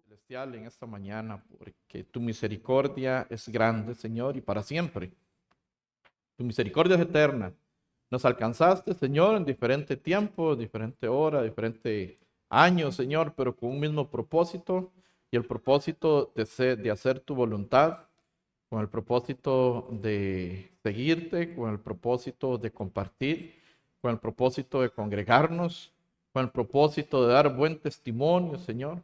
Celestial, en esta mañana, porque tu misericordia es grande, Señor, y para siempre. Tu misericordia es eterna. Nos alcanzaste, Señor, en diferente tiempo, diferente hora, diferente año, Señor, pero con un mismo propósito, y el propósito de hacer tu voluntad, con el propósito de seguirte, con el propósito de compartir, con el propósito de congregarnos, con el propósito de dar buen testimonio, Señor,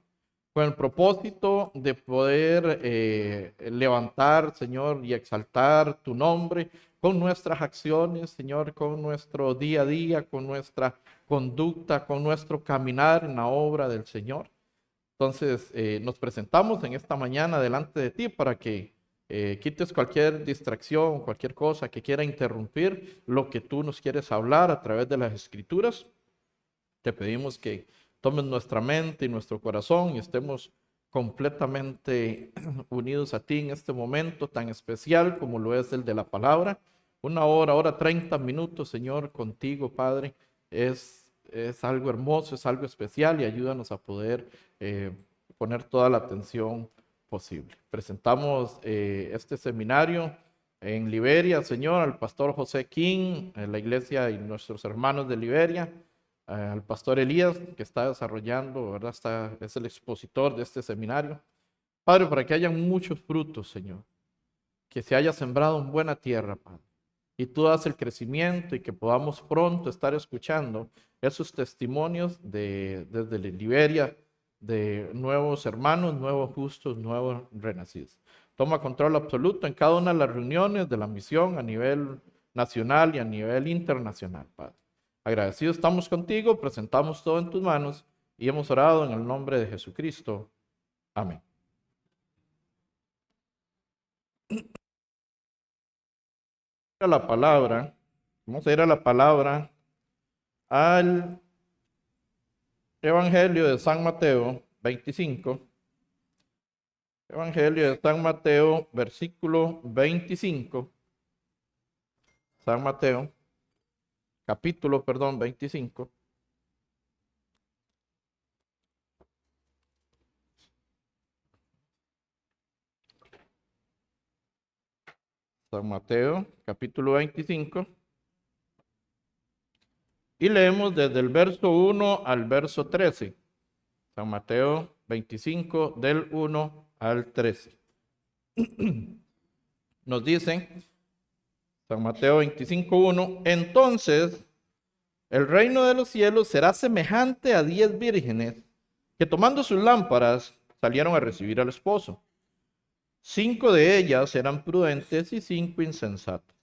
con el propósito de poder levantar, Señor, y exaltar tu nombre con nuestras acciones, Señor, con nuestro día a día, con nuestra conducta, con nuestro caminar en la obra del Señor. Entonces, nos presentamos en esta mañana delante de ti para que quites cualquier distracción, cualquier cosa que quiera interrumpir lo que tú nos quieres hablar a través de las Escrituras. Te pedimos que tomes nuestra mente y nuestro corazón y estemos completamente unidos a ti en este momento tan especial como lo es el de la palabra. 1 hora, 30 minutos, Señor, contigo, Padre, es algo hermoso, es algo especial y ayúdanos a poder poner toda la atención posible. Presentamos este seminario en Liberia, Señor, al pastor José King, en la iglesia y nuestros hermanos de Liberia, al pastor Elías, que está desarrollando, ¿verdad? Es el expositor de este seminario. Padre, para que haya muchos frutos, Señor, que se haya sembrado en buena tierra, Padre, y tú das el crecimiento y que podamos pronto estar escuchando esos testimonios desde Liberia, de nuevos hermanos, nuevos justos, nuevos renacidos. Toma control absoluto en cada una de las reuniones de la misión a nivel nacional y a nivel internacional, Padre. Agradecidos estamos contigo, presentamos todo en tus manos y hemos orado en el nombre de Jesucristo. Amén. La palabra, vamos a ir a la palabra al Evangelio de San Mateo 25. Evangelio de San Mateo, versículo 25. San Mateo, capítulo, 25. San Mateo, capítulo 25. Y leemos desde el verso 1 al verso 13. San Mateo 25, del 1 al 13. Nos dicen, San Mateo 25, 1, entonces el reino de los cielos será semejante a 10 vírgenes que tomando sus lámparas salieron a recibir al esposo. 5 de ellas eran prudentes y 5 insensatas.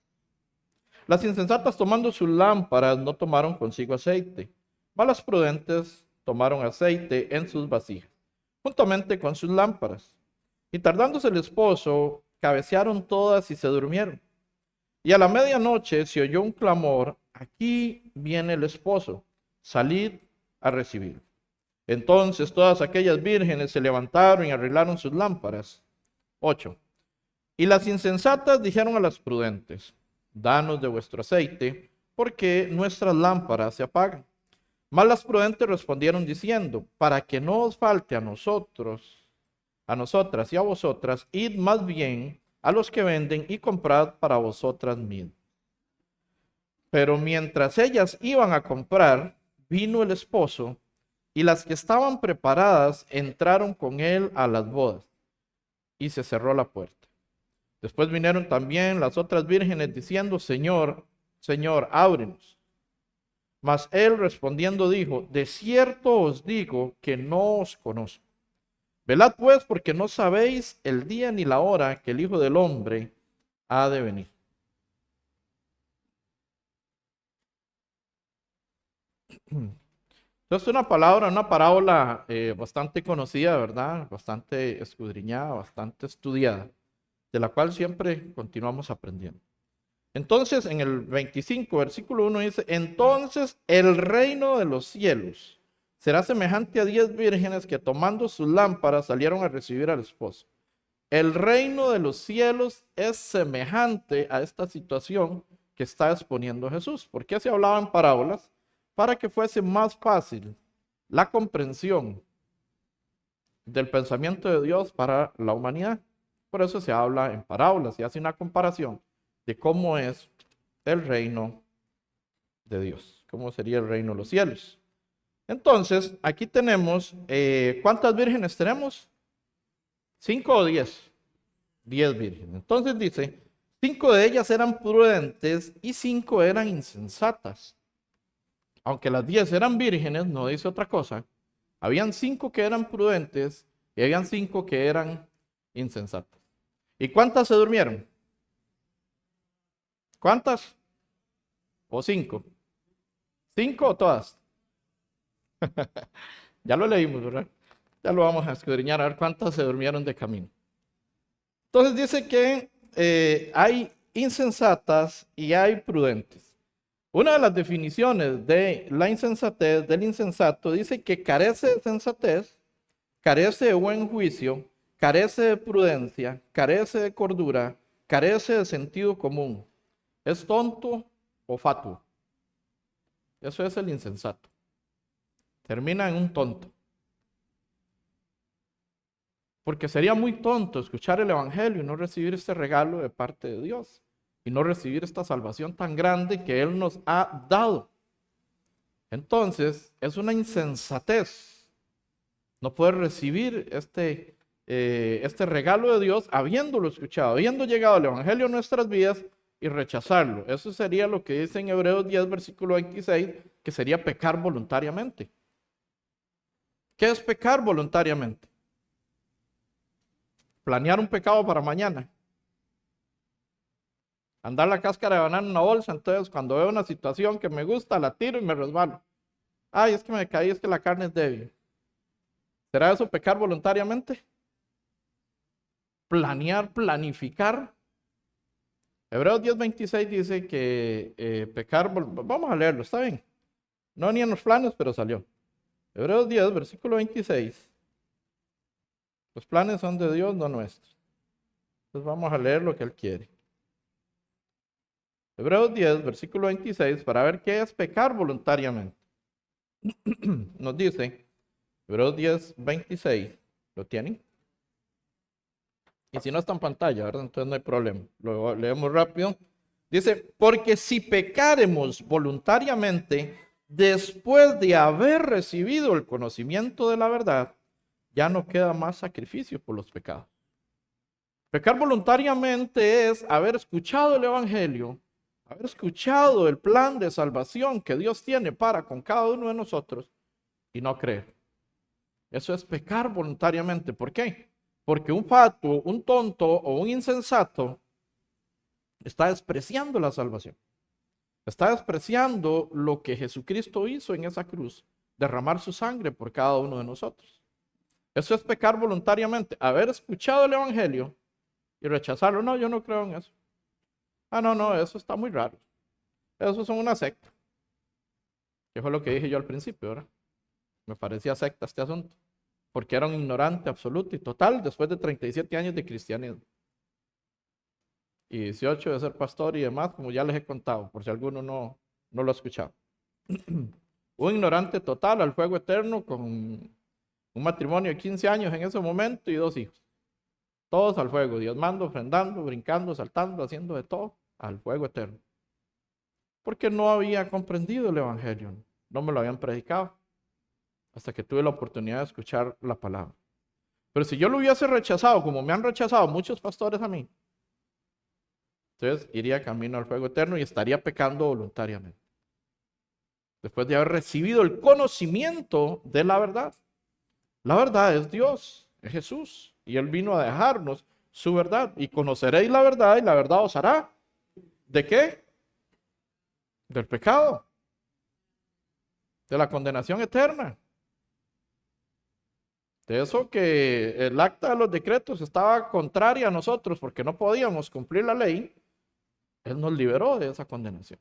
Las insensatas tomando sus lámparas no tomaron consigo aceite, mas las prudentes tomaron aceite en sus vasijas, juntamente con sus lámparas. Y tardándose el esposo, cabecearon todas y se durmieron. Y a la medianoche se oyó un clamor, aquí viene el esposo, salid a recibirlo. Entonces todas aquellas vírgenes se levantaron y arreglaron sus lámparas. 8. Y las insensatas dijeron a las prudentes, danos de vuestro aceite, porque nuestras lámparas se apagan. Mas las prudentes respondieron diciendo, para que no os falte a nosotros, a nosotras y a vosotras, id más bien a los que venden y comprad para vosotras mismas. Pero mientras ellas iban a comprar, vino el esposo, y las que estaban preparadas entraron con él a las bodas, y se cerró la puerta. Después vinieron también las otras vírgenes diciendo, Señor, Señor, ábrenos. Mas él respondiendo dijo, de cierto os digo que no os conozco. Velad pues, porque no sabéis el día ni la hora que el Hijo del Hombre ha de venir. Entonces, una parábola bastante conocida, ¿verdad? Bastante escudriñada, bastante estudiada, de la cual siempre continuamos aprendiendo. Entonces, en el 25, versículo 1 dice, entonces el reino de los cielos será semejante a 10 vírgenes que tomando sus lámparas salieron a recibir al esposo. El reino de los cielos es semejante a esta situación que está exponiendo Jesús. ¿Por qué se hablaba en parábolas? Para que fuese más fácil la comprensión del pensamiento de Dios para la humanidad. Por eso se habla en parábolas y hace una comparación de cómo es el reino de Dios, cómo sería el reino de los cielos. Entonces, aquí tenemos, ¿cuántas vírgenes tenemos? 5 o 10. 10 vírgenes. Entonces dice, 5 de ellas eran prudentes y 5 eran insensatas. Aunque las 10 eran vírgenes, no dice otra cosa. Habían 5 que eran prudentes y habían 5 que eran insensatas. ¿Y cuántas se durmieron? ¿Cuántas? ¿O 5? ¿5 o todas? Ya lo leímos, ¿verdad? Ya lo vamos a escudriñar a ver cuántas se durmieron de camino. Entonces dice que hay insensatas y hay prudentes. Una de las definiciones de la insensatez, del insensato, dice que carece de sensatez, carece de buen juicio, carece de prudencia, carece de cordura, carece de sentido común. Es tonto o fatuo. Eso es el insensato. Termina en un tonto. Porque sería muy tonto escuchar el Evangelio y no recibir este regalo de parte de Dios. Y no recibir esta salvación tan grande que Él nos ha dado. Entonces, es una insensatez no poder recibir este regalo de Dios habiéndolo escuchado, habiendo llegado el Evangelio a nuestras vidas y rechazarlo. Eso sería lo que dice en Hebreos 10, versículo 26, que sería pecar voluntariamente. ¿Qué es pecar voluntariamente? Planear un pecado para mañana. Andar la cáscara de banana en una bolsa, entonces cuando veo una situación que me gusta, la tiro y me resbalo. Ay, es que me caí, es que la carne es débil. ¿Será eso pecar voluntariamente? Planear, planificar. Hebreos 10:26 dice que pecar, vamos a leerlo, está bien. No ni en los planes, pero salió. Hebreos 10, versículo 26. Los planes son de Dios, no nuestros. Entonces vamos a leer lo que Él quiere. Hebreos 10, versículo 26, para ver qué es pecar voluntariamente. Nos dice, Hebreos 10, 26, ¿lo tienen? Y si no está en pantalla, ¿verdad? Entonces no hay problema. Lo leemos rápido. Dice, porque si pecaremos voluntariamente después de haber recibido el conocimiento de la verdad, ya no queda más sacrificio por los pecados. Pecar voluntariamente es haber escuchado el Evangelio, haber escuchado el plan de salvación que Dios tiene para con cada uno de nosotros y no creer. Eso es pecar voluntariamente. ¿Por qué? Porque un fatuo, un tonto o un insensato está despreciando la salvación. Está despreciando lo que Jesucristo hizo en esa cruz, derramar su sangre por cada uno de nosotros. Eso es pecar voluntariamente, haber escuchado el Evangelio y rechazarlo. No, yo no creo en eso. Ah, no, eso está muy raro. Eso son una secta. Que fue lo que dije yo al principio, ¿verdad? Me parecía secta este asunto. Porque era un ignorante absoluto y total después de 37 años de cristianismo. Y 18 de ser pastor y demás, como ya les he contado, por si alguno no lo ha escuchado. Un ignorante total al fuego eterno con un matrimonio de 15 años en ese momento y 2 hijos. Todos al fuego, diezmando, ofrendando, brincando, saltando, haciendo de todo al fuego eterno. Porque no había comprendido el Evangelio, no me lo habían predicado, hasta que tuve la oportunidad de escuchar la palabra. Pero si yo lo hubiese rechazado, como me han rechazado muchos pastores a mí, entonces iría camino al fuego eterno y estaría pecando voluntariamente. Después de haber recibido el conocimiento de la verdad. La verdad es Dios, es Jesús. Y Él vino a dejarnos su verdad. Y conoceréis la verdad y la verdad os hará. ¿De qué? Del pecado. De la condenación eterna. De eso que el acta de los decretos estaba contraria a nosotros porque no podíamos cumplir la ley. Él nos liberó de esa condenación.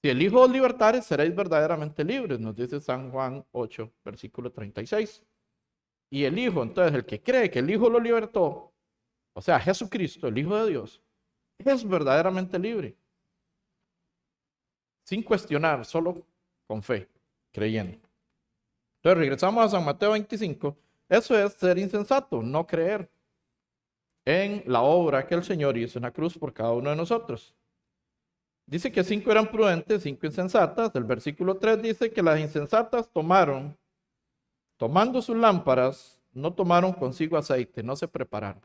Si el Hijo os libertare, seréis verdaderamente libres, nos dice San Juan 8, versículo 36. Y el Hijo, entonces el que cree que el Hijo lo libertó, o sea, Jesucristo, el Hijo de Dios, es verdaderamente libre. sin cuestionar, solo con fe, creyendo. Entonces regresamos a San Mateo 25. Eso es ser insensato, no creer en la obra que el Señor hizo en la cruz por cada uno de nosotros. Dice que 5 eran prudentes, 5 insensatas. El versículo 3 dice que las insensatas tomando sus lámparas, no tomaron consigo aceite, no se prepararon.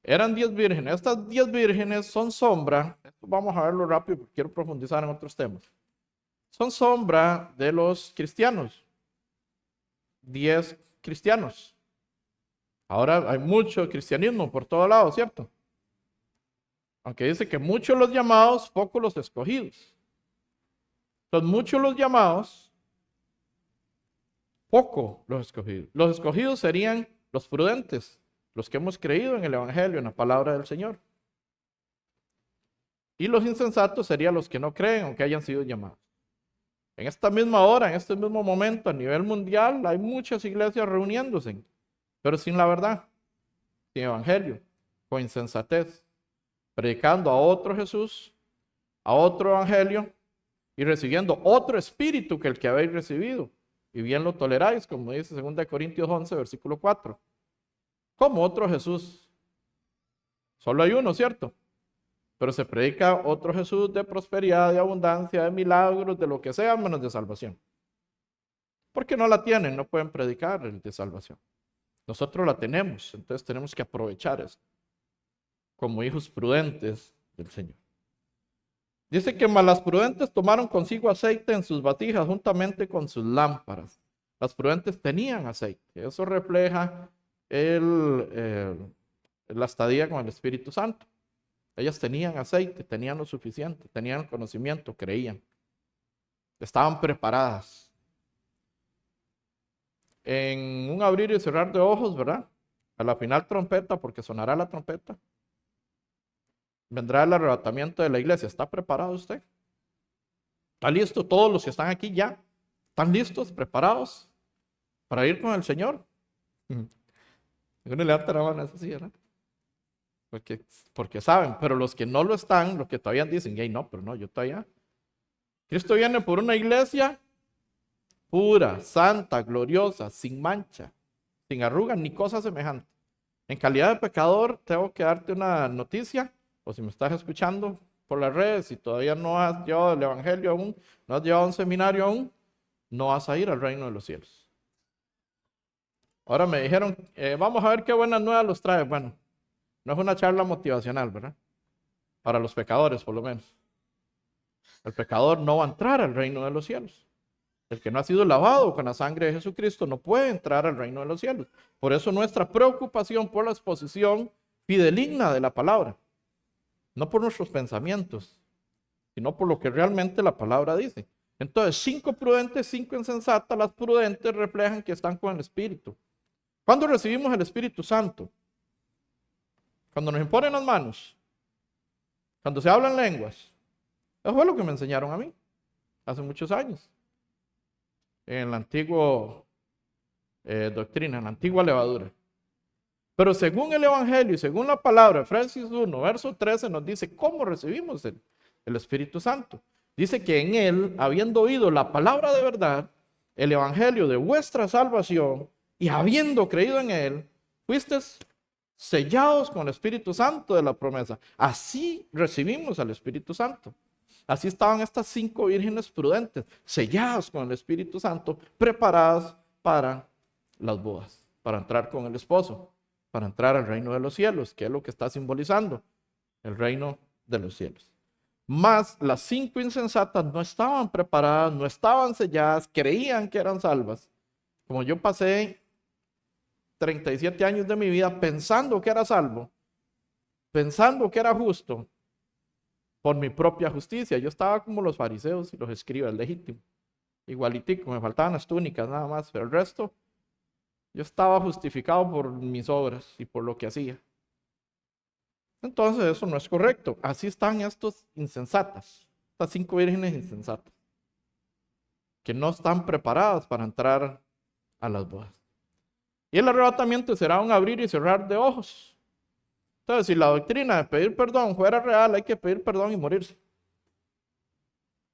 Eran 10 vírgenes. Estas 10 vírgenes son sombra. Esto vamos a verlo rápido porque quiero profundizar en otros temas. Son sombra de los cristianos. 10 cristianos. Ahora hay mucho cristianismo por todo lado, ¿cierto? Aunque dice que muchos los llamados, pocos los escogidos. Entonces, muchos los llamados, poco los escogidos. Los escogidos serían los prudentes, los que hemos creído en el Evangelio, en la palabra del Señor. Y los insensatos serían los que no creen, aunque hayan sido llamados. En esta misma hora, en este mismo momento, a nivel mundial, hay muchas iglesias reuniéndose, pero sin la verdad, sin Evangelio, con insensatez, predicando a otro Jesús, a otro Evangelio, y recibiendo otro espíritu que el que habéis recibido, y bien lo toleráis, como dice 2 Corintios 11, versículo 4. Como otro Jesús. Solo hay uno, ¿cierto? Pero se predica otro Jesús de prosperidad, de abundancia, de milagros, de lo que sea, menos de salvación. Porque no la tienen, no pueden predicar el de salvación. Nosotros la tenemos, entonces tenemos que aprovechar eso, como hijos prudentes del Señor. Dice que las prudentes tomaron consigo aceite en sus vasijas juntamente con sus lámparas. Las prudentes tenían aceite. Eso refleja la estadía con el Espíritu Santo. Ellas tenían aceite, tenían lo suficiente, tenían el conocimiento, creían. Estaban preparadas. En un abrir y cerrar de ojos, ¿verdad? A la final trompeta, porque sonará la trompeta. Vendrá el arrebatamiento de la iglesia. ¿Está preparado usted? ¿Está listo? Todos los que están aquí ya. ¿Están listos, preparados para ir con el Señor? Uno levanta la mano así, ¿verdad? Porque saben, pero los que no lo están, los que todavía dicen, hey, no, pero no, yo todavía. Cristo viene por una iglesia pura, santa, gloriosa, sin mancha, sin arrugas ni cosa semejante. En calidad de pecador, tengo que darte una noticia. O si me estás escuchando por las redes y todavía no has llevado el Evangelio aún, no has llevado un seminario aún, no vas a ir al reino de los cielos. Ahora me dijeron, vamos a ver qué buenas nuevas los trae. Bueno, no es una charla motivacional, ¿verdad? Para los pecadores, por lo menos. El pecador no va a entrar al reino de los cielos. El que no ha sido lavado con la sangre de Jesucristo no puede entrar al reino de los cielos. Por eso nuestra preocupación por la exposición fideligna de la palabra. No por nuestros pensamientos, sino por lo que realmente la palabra dice. Entonces, 5 prudentes, 5 insensatas. Las prudentes reflejan que están con el Espíritu. ¿Cuándo recibimos el Espíritu Santo? Cuando nos imponen las manos. Cuando se hablan lenguas. Eso fue lo que me enseñaron a mí hace muchos años. En la antigua doctrina, en la antigua levadura. Pero según el Evangelio y según la palabra, Efesios 1, verso 13, nos dice cómo recibimos el Espíritu Santo. Dice que en él, habiendo oído la palabra de verdad, el Evangelio de vuestra salvación, y habiendo creído en él, fuisteis sellados con el Espíritu Santo de la promesa. Así recibimos al Espíritu Santo. Así estaban estas 5 vírgenes prudentes, selladas con el Espíritu Santo, preparadas para las bodas, para entrar con el esposo, para entrar al reino de los cielos, que es lo que está simbolizando el reino de los cielos. Mas las 5 insensatas no estaban preparadas, no estaban selladas, creían que eran salvas. Como yo pasé 37 años de mi vida pensando que era salvo, pensando que era justo, por mi propia justicia. Yo estaba como los fariseos y los escribas, legítimo, igualitico, me faltaban las túnicas nada más, pero el resto, yo estaba justificado por mis obras y por lo que hacía. Entonces eso no es correcto. Así están estos insensatas, estas 5 vírgenes insensatas, que no están preparadas para entrar a las bodas. Y el arrebatamiento será un abrir y cerrar de ojos. Entonces, si la doctrina de pedir perdón fuera real, hay que pedir perdón y morirse.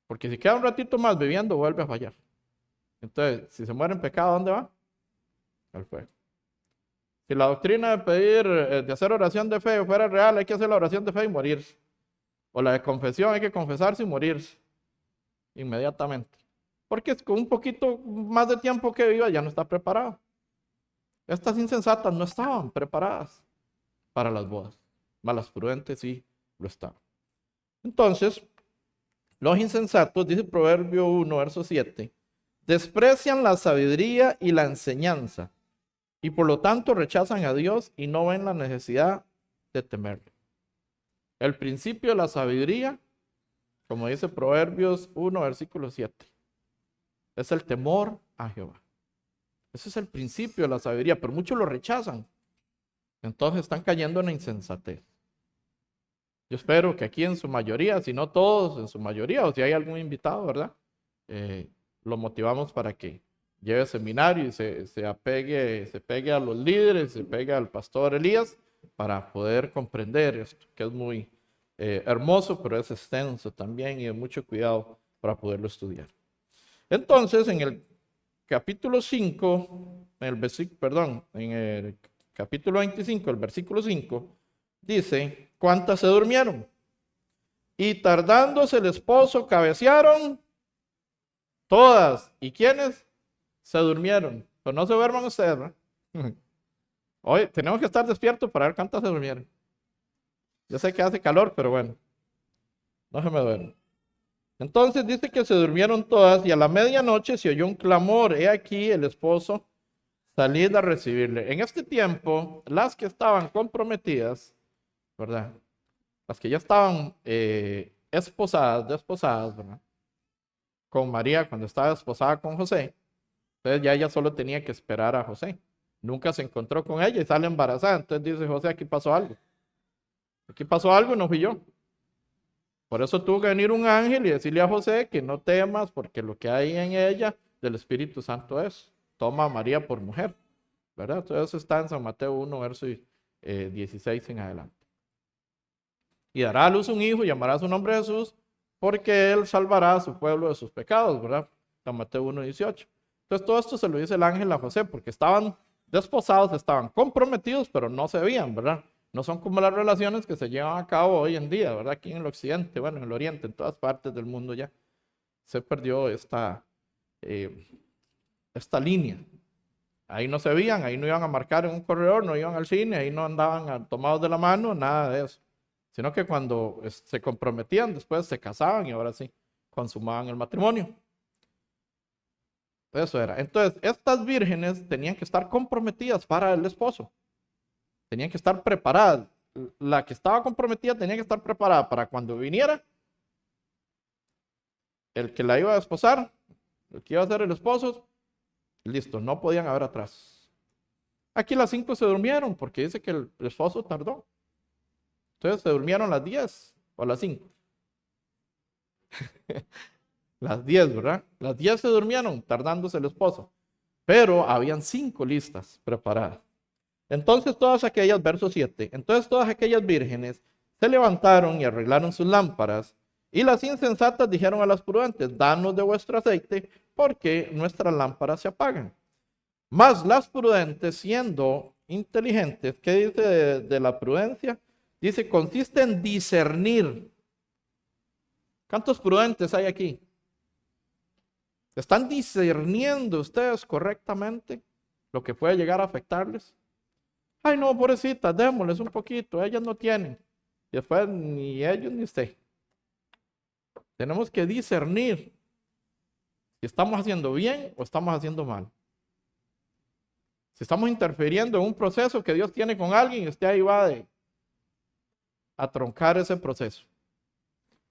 Porque si queda un ratito más viviendo, vuelve a fallar. Entonces, si se muere en pecado, ¿a dónde va? Al fuego. Si la doctrina de pedir, de hacer oración de fe fuera real, hay que hacer la oración de fe y morirse. O la de confesión, hay que confesarse y morirse inmediatamente. Porque con un poquito más de tiempo que viva ya no está preparado. Estas insensatas no estaban preparadas para las bodas, mas las prudentes sí lo estaban. Entonces, los insensatos, dice Proverbio 1, verso 7, desprecian la sabiduría y la enseñanza, y por lo tanto rechazan a Dios y no ven la necesidad de temerle. El principio de la sabiduría, como dice Proverbios 1, versículo 7, es el temor a Jehová. Ese es el principio de la sabiduría, pero muchos lo rechazan. Entonces están cayendo en la insensatez. Yo espero que aquí en su mayoría, si no todos, en su mayoría, o si hay algún invitado, ¿verdad? Lo motivamos para que lleve seminario y se pegue a los líderes, se pegue al pastor Elías para poder comprender esto, que es muy hermoso, pero es extenso también y de mucho cuidado para poderlo estudiar. Entonces, en el capítulo 5, en el capítulo 25, el versículo 5, dice, ¿cuántas se durmieron? Y tardándose el esposo, cabecearon todas. ¿Y quiénes? Se durmieron. Pero no se duerman ustedes, ¿no? Hoy tenemos que estar despiertos para ver cuántas se durmieron. Yo sé que hace calor, pero bueno, no se me duermen. Entonces dice que se durmieron todas y a la medianoche se oyó un clamor. He aquí el esposo salid a recibirle. En este tiempo, las que estaban comprometidas, ¿verdad? Las que ya estaban desposadas, ¿verdad? Con María cuando estaba desposada con José. Entonces ya ella solo tenía que esperar a José. Nunca se encontró con ella y sale embarazada. Entonces dice José, aquí pasó algo. Aquí pasó algo y no fui yo. Por eso tuvo que venir un ángel y decirle a José que no temas porque lo que hay en ella del Espíritu Santo es. Toma a María por mujer, ¿verdad? Todo eso está en San Mateo 1, verso 16 en adelante. Y dará a luz un hijo y llamará su nombre Jesús porque él salvará a su pueblo de sus pecados, ¿verdad? San Mateo 1, 18. Entonces todo esto se lo dice el ángel a José porque estaban desposados, estaban comprometidos, pero no se veían, ¿verdad? No son como las relaciones que se llevan a cabo hoy en día, ¿verdad? Aquí en el occidente, bueno, en el oriente, en todas partes del mundo ya. Se perdió esta línea. Ahí no se veían, ahí no iban a marcar en un corredor, no iban al cine, ahí no andaban tomados de la mano, nada de eso. Sino que cuando se comprometían, después se casaban y ahora sí, consumaban el matrimonio. Eso era. Entonces, estas vírgenes tenían que estar comprometidas para el esposo. Tenían que estar preparadas. La que estaba comprometida tenía que estar preparada para cuando viniera el que la iba a desposar, el que iba a ser el esposo. Listo, no podían haber atrás. Aquí las 5 se durmieron porque dice que el esposo tardó. Entonces se durmieron las 10 o las 5. Las 10, ¿verdad? Las 10 se durmieron tardándose el esposo. Pero habían 5 listas preparadas. Entonces todas aquellas, verso 7, entonces todas aquellas vírgenes se levantaron y arreglaron sus lámparas. Y las insensatas dijeron a las prudentes, danos de vuestro aceite, porque nuestras lámparas se apagan. Mas las prudentes, siendo inteligentes, ¿qué dice de la prudencia? Dice, consiste en discernir. ¿Cuántos prudentes hay aquí? ¿Están discerniendo ustedes correctamente lo que puede llegar a afectarles? Ay, no, pobrecitas, démosles un poquito, ellas no tienen. Y después ni ellos ni usted. Tenemos que discernir si estamos haciendo bien o estamos haciendo mal. Si estamos interfiriendo en un proceso que Dios tiene con alguien y usted ahí va a troncar ese proceso.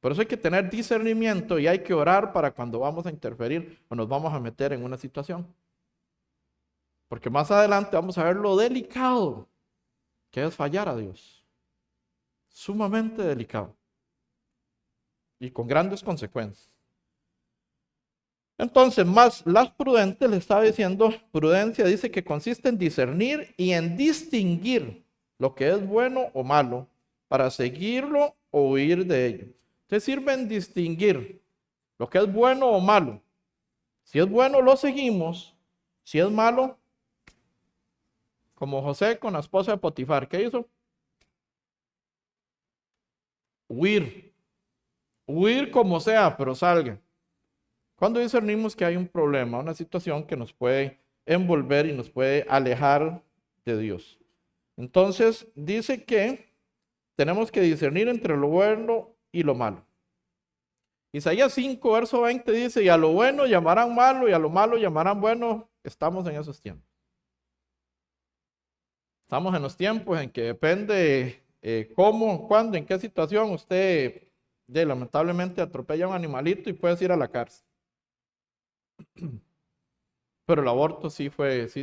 Por eso hay que tener discernimiento y hay que orar para cuando vamos a interferir o nos vamos a meter en una situación. Porque más adelante vamos a ver lo delicado que es fallar a Dios. Sumamente delicado. Y con grandes consecuencias. Entonces, más las prudentes, le estaba diciendo, prudencia dice que consiste en discernir y en distinguir lo que es bueno o malo para seguirlo o huir de ello. Entonces sirve en distinguir lo que es bueno o malo. Si es bueno, lo seguimos. Si es malo, como José con la esposa de Potifar, ¿qué hizo? Huir. Huir como sea, pero salga. Cuando discernimos que hay un problema, una situación que nos puede envolver y nos puede alejar de Dios. Entonces, dice que tenemos que discernir entre lo bueno y lo malo. Isaías 5, verso 20 dice, y a lo bueno llamarán malo y a lo malo llamarán bueno. Estamos en esos tiempos. Estamos en los tiempos en que depende cómo, cuándo, en qué situación usted lamentablemente atropella a un animalito y puedes ir a la cárcel. Pero el aborto sí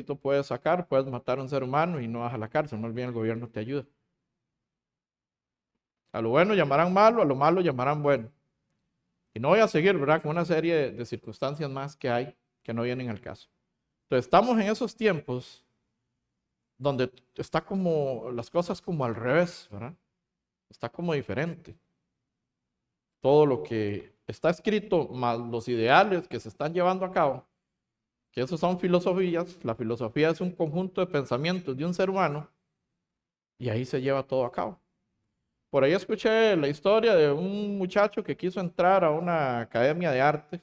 tú puedes sacar, puedes matar a un ser humano y no vas a la cárcel, más bien el gobierno te ayuda. A lo bueno llamarán malo, a lo malo llamarán bueno. Y no voy a seguir, ¿verdad? Con una serie de circunstancias más que hay que no vienen al caso. Entonces estamos en esos tiempos donde está como las cosas como al revés, ¿verdad? Está como diferente. Todo lo que está escrito, más los ideales que se están llevando a cabo, que esos son filosofías. La filosofía es un conjunto de pensamientos de un ser humano y ahí se lleva todo a cabo. Por ahí escuché la historia de un muchacho que quiso entrar a una academia de arte.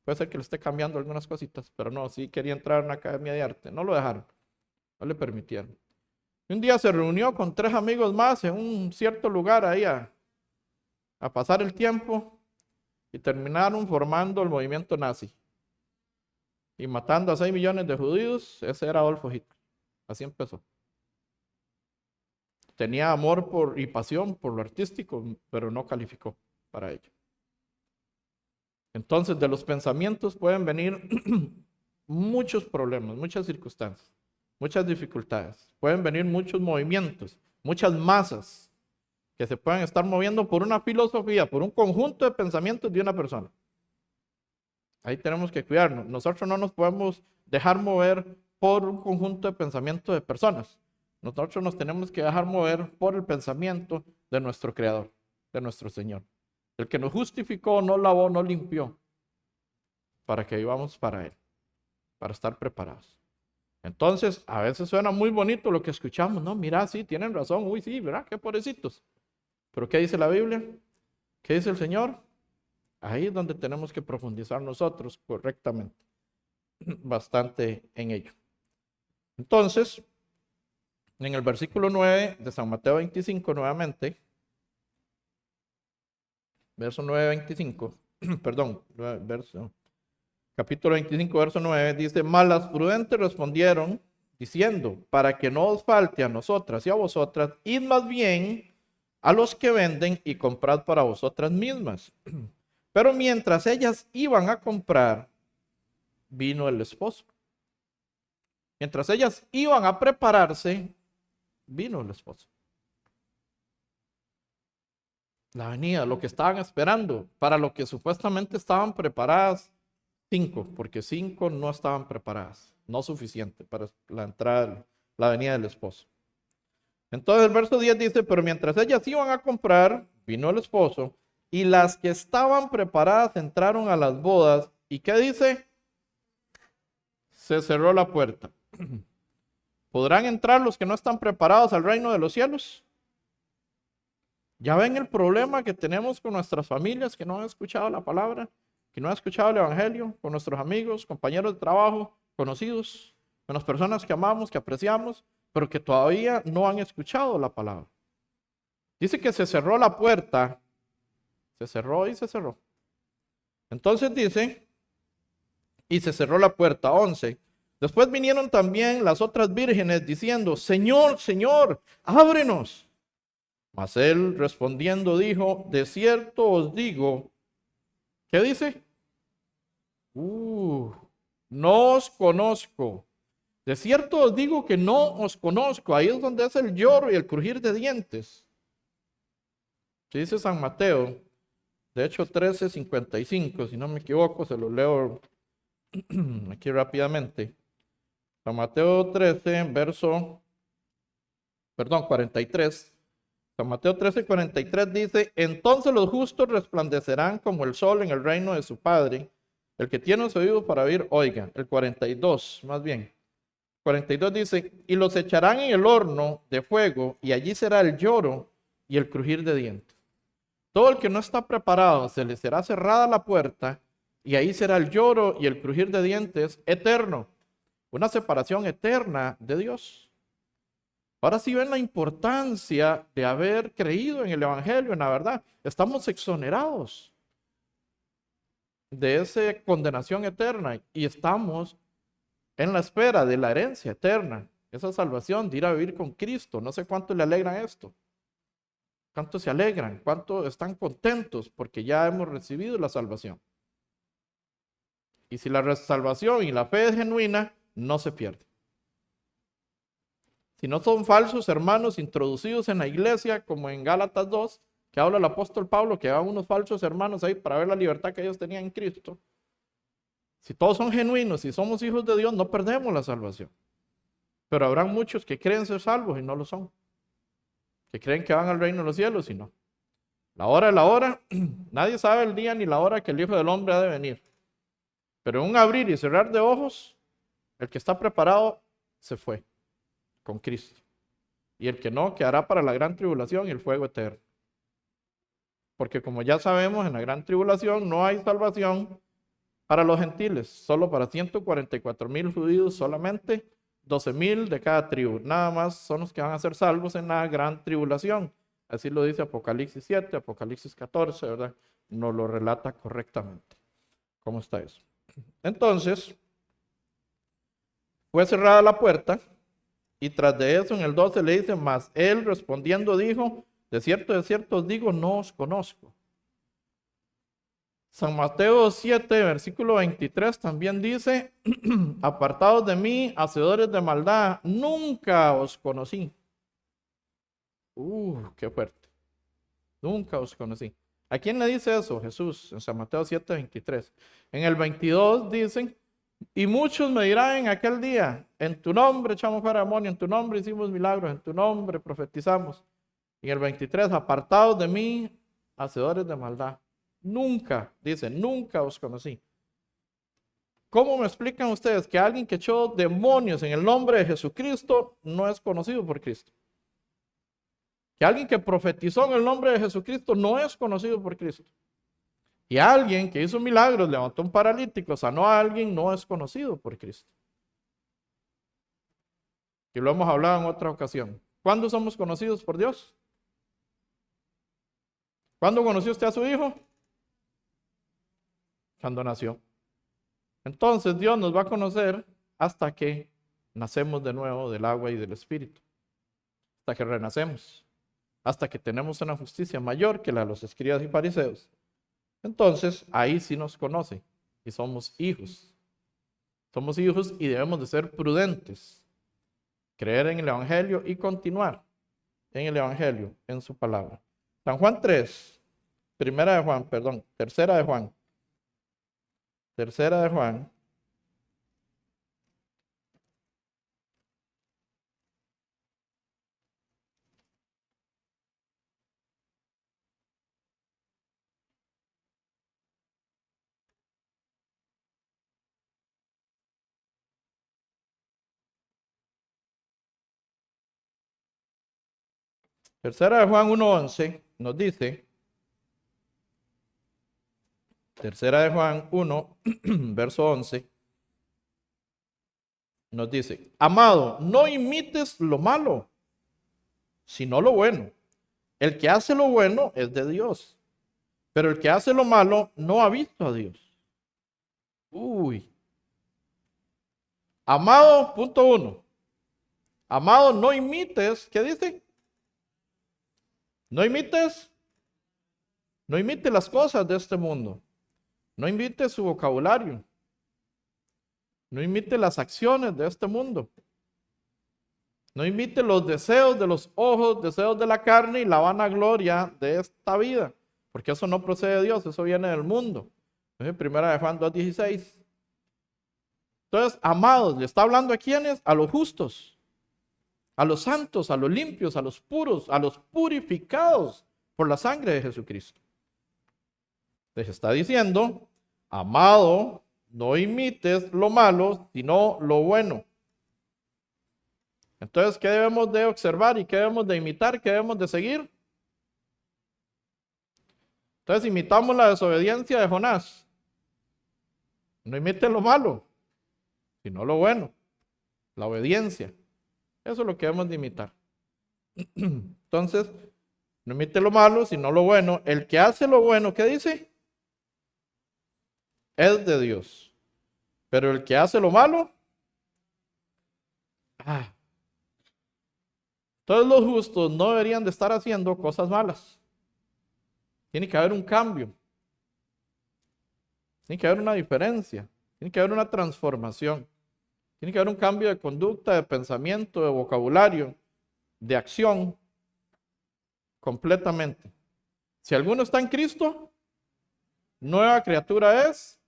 Puede ser que le esté cambiando algunas cositas, pero no, sí quería entrar a una academia de arte. No lo dejaron, no le permitieron. Un día se reunió con 3 amigos más en un cierto lugar ahí a pasar el tiempo y terminaron formando el movimiento nazi y matando a 6 millones de judíos. Ese era Adolfo Hitler. Así empezó. Tenía amor y pasión por lo artístico, pero no calificó para ello. Entonces, de los pensamientos pueden venir muchos problemas, muchas circunstancias, muchas dificultades. Pueden venir muchos movimientos, muchas masas que se pueden estar moviendo por una filosofía, por un conjunto de pensamientos de una persona. Ahí tenemos que cuidarnos. Nosotros no nos podemos dejar mover por un conjunto de pensamientos de personas. Nosotros nos tenemos que dejar mover por el pensamiento de nuestro Creador, de nuestro Señor. El que nos justificó, nos lavó, nos limpió, para que vivamos para Él, para estar preparados. Entonces, a veces suena muy bonito lo que escuchamos, ¿no? Mira, sí, tienen razón, uy, sí, ¿verdad? Qué pobrecitos. Pero ¿qué dice la Biblia? ¿Qué dice el Señor? Ahí es donde tenemos que profundizar nosotros correctamente, bastante en ello. Entonces, en el versículo 9 de San Mateo 25, nuevamente, verso 9, 25, perdón, capítulo 25, verso 9, dice, mas las prudentes respondieron, diciendo, para que no os falte a nosotras y a vosotras, id más bien a los que venden y comprad para vosotras mismas. Pero mientras ellas iban a comprar, vino el esposo. Mientras ellas iban a prepararse, vino el esposo. La venida, lo que estaban esperando, para lo que supuestamente estaban preparadas, 5, porque 5 no estaban preparadas, no suficiente para la entrada, la venida del esposo. Entonces el verso 10 dice, pero mientras ellas iban a comprar, vino el esposo, y las que estaban preparadas entraron a las bodas, ¿y qué dice? Se cerró la puerta. ¿Podrán entrar los que no están preparados al reino de los cielos? ¿Ya ven el problema que tenemos con nuestras familias que no han escuchado la palabra, que no han escuchado el evangelio, con nuestros amigos, compañeros de trabajo, conocidos, con las personas que amamos, que apreciamos, pero que todavía no han escuchado la palabra? Dice que se cerró la puerta, se cerró y se cerró. Entonces dice, y se cerró la puerta, 11. Después vinieron también las otras vírgenes diciendo, Señor, Señor, ábrenos. Mas él respondiendo dijo, de cierto os digo, ¿qué dice? No os conozco. De cierto os digo que no os conozco. Ahí es donde es el lloro y el crujir de dientes. ¿Qué dice San Mateo? De hecho, 13:55, si no me equivoco, se lo leo aquí rápidamente. San Mateo 13, 43. San Mateo 13:43 dice, entonces los justos resplandecerán como el sol en el reino de su Padre. El que tiene los oídos para oír, oiga. El 42, más bien. 42 dice, y los echarán en el horno de fuego, y allí será el lloro y el crujir de dientes. Todo el que no está preparado, se le será cerrada la puerta, y ahí será el lloro y el crujir de dientes eterno. Una separación eterna de Dios. Ahora sí ven la importancia de haber creído en el Evangelio, en la verdad. Estamos exonerados de esa condenación eterna y estamos en la espera de la herencia eterna, esa salvación de ir a vivir con Cristo. No sé cuánto le alegran esto, cuánto se alegran, cuánto están contentos porque ya hemos recibido la salvación. Y si la salvación y la fe es genuina, no se pierde. Si no son falsos hermanos introducidos en la iglesia, como en Gálatas 2, que habla el apóstol Pablo, que van unos falsos hermanos ahí para ver la libertad que ellos tenían en Cristo. Si todos son genuinos y somos hijos de Dios, no perdemos la salvación. Pero habrán muchos que creen ser salvos y no lo son. Que creen que van al reino de los cielos y no. La hora es la hora. Nadie sabe el día ni la hora que el Hijo del Hombre ha de venir. Pero en un abrir y cerrar de ojos, el que está preparado se fue con Cristo. Y el que no, quedará para la gran tribulación y el fuego eterno. Porque como ya sabemos, en la gran tribulación no hay salvación para los gentiles, solo para 144,000 judíos, solamente 12,000 de cada tribu. Nada más son los que van a ser salvos en la gran tribulación. Así lo dice Apocalipsis 7, Apocalipsis 14, ¿verdad? Nos lo relata correctamente. ¿Cómo está eso? Entonces, fue cerrada la puerta y tras de eso en el 12 le dice, mas él respondiendo dijo, de cierto os digo, no os conozco. San Mateo 7, versículo 23 también dice, apartados de mí, hacedores de maldad, nunca os conocí. Qué fuerte. Nunca os conocí. ¿A quién le dice eso? Jesús, en San Mateo 7, 23. En el 22 dicen, y muchos me dirán en aquel día, en tu nombre echamos fuera demonio, en tu nombre hicimos milagros, en tu nombre profetizamos. En el 23, apartados de mí, hacedores de maldad. Nunca, dice, nunca os conocí. ¿Cómo me explican ustedes que alguien que echó demonios en el nombre de Jesucristo no es conocido por Cristo? Que alguien que profetizó en el nombre de Jesucristo no es conocido por Cristo. Y alguien que hizo milagros, levantó un paralítico, sanó a alguien, no es conocido por Cristo. Y lo hemos hablado en otra ocasión. ¿Cuándo somos conocidos por Dios? ¿Cuándo conoció usted a su hijo? Cuando nació. Entonces Dios nos va a conocer hasta que nacemos de nuevo del agua y del Espíritu. Hasta que renacemos. Hasta que tenemos una justicia mayor que la de los escribas y fariseos. Entonces ahí sí nos conoce y somos hijos. Somos hijos y debemos de ser prudentes. Creer en el Evangelio y continuar en el Evangelio, en su palabra. San Juan 3, tercera de Juan. Tercera de Juan. Tercera de Juan 1:11 nos dice, Tercera de Juan 1, verso 11, nos dice, amado, no imites lo malo, sino lo bueno. El que hace lo bueno es de Dios, pero el que hace lo malo no ha visto a Dios. Amado, punto 1. Amado, no imites, ¿qué dice? No imites las cosas de este mundo. No imites su vocabulario. No imite las acciones de este mundo. No imite los deseos de los ojos, deseos de la carne y la vanagloria de esta vida. Porque eso no procede de Dios, eso viene del mundo. Primera de Juan 2:16. Entonces, amados, le está hablando a quiénes? A los justos. a los santos, a los limpios, a los puros, a los purificados por la sangre de Jesucristo. Les está diciendo, amado, no imites lo malo, sino lo bueno. Entonces, ¿qué debemos de observar y qué debemos de imitar? ¿Qué debemos de seguir? Entonces, imitamos la desobediencia de Jonás. No imiten lo malo, sino lo bueno, la obediencia. Eso es lo que debemos de imitar. Entonces, no imite lo malo, sino lo bueno. El que hace lo bueno, ¿qué dice? Es de Dios. Pero el que hace lo malo, todos los justos no deberían de estar haciendo cosas malas. Tiene que haber un cambio. Tiene que haber una diferencia. Tiene que haber una transformación. Tiene que haber un cambio de conducta, de pensamiento, de vocabulario, de acción, completamente. Si alguno está en Cristo, nueva criatura es.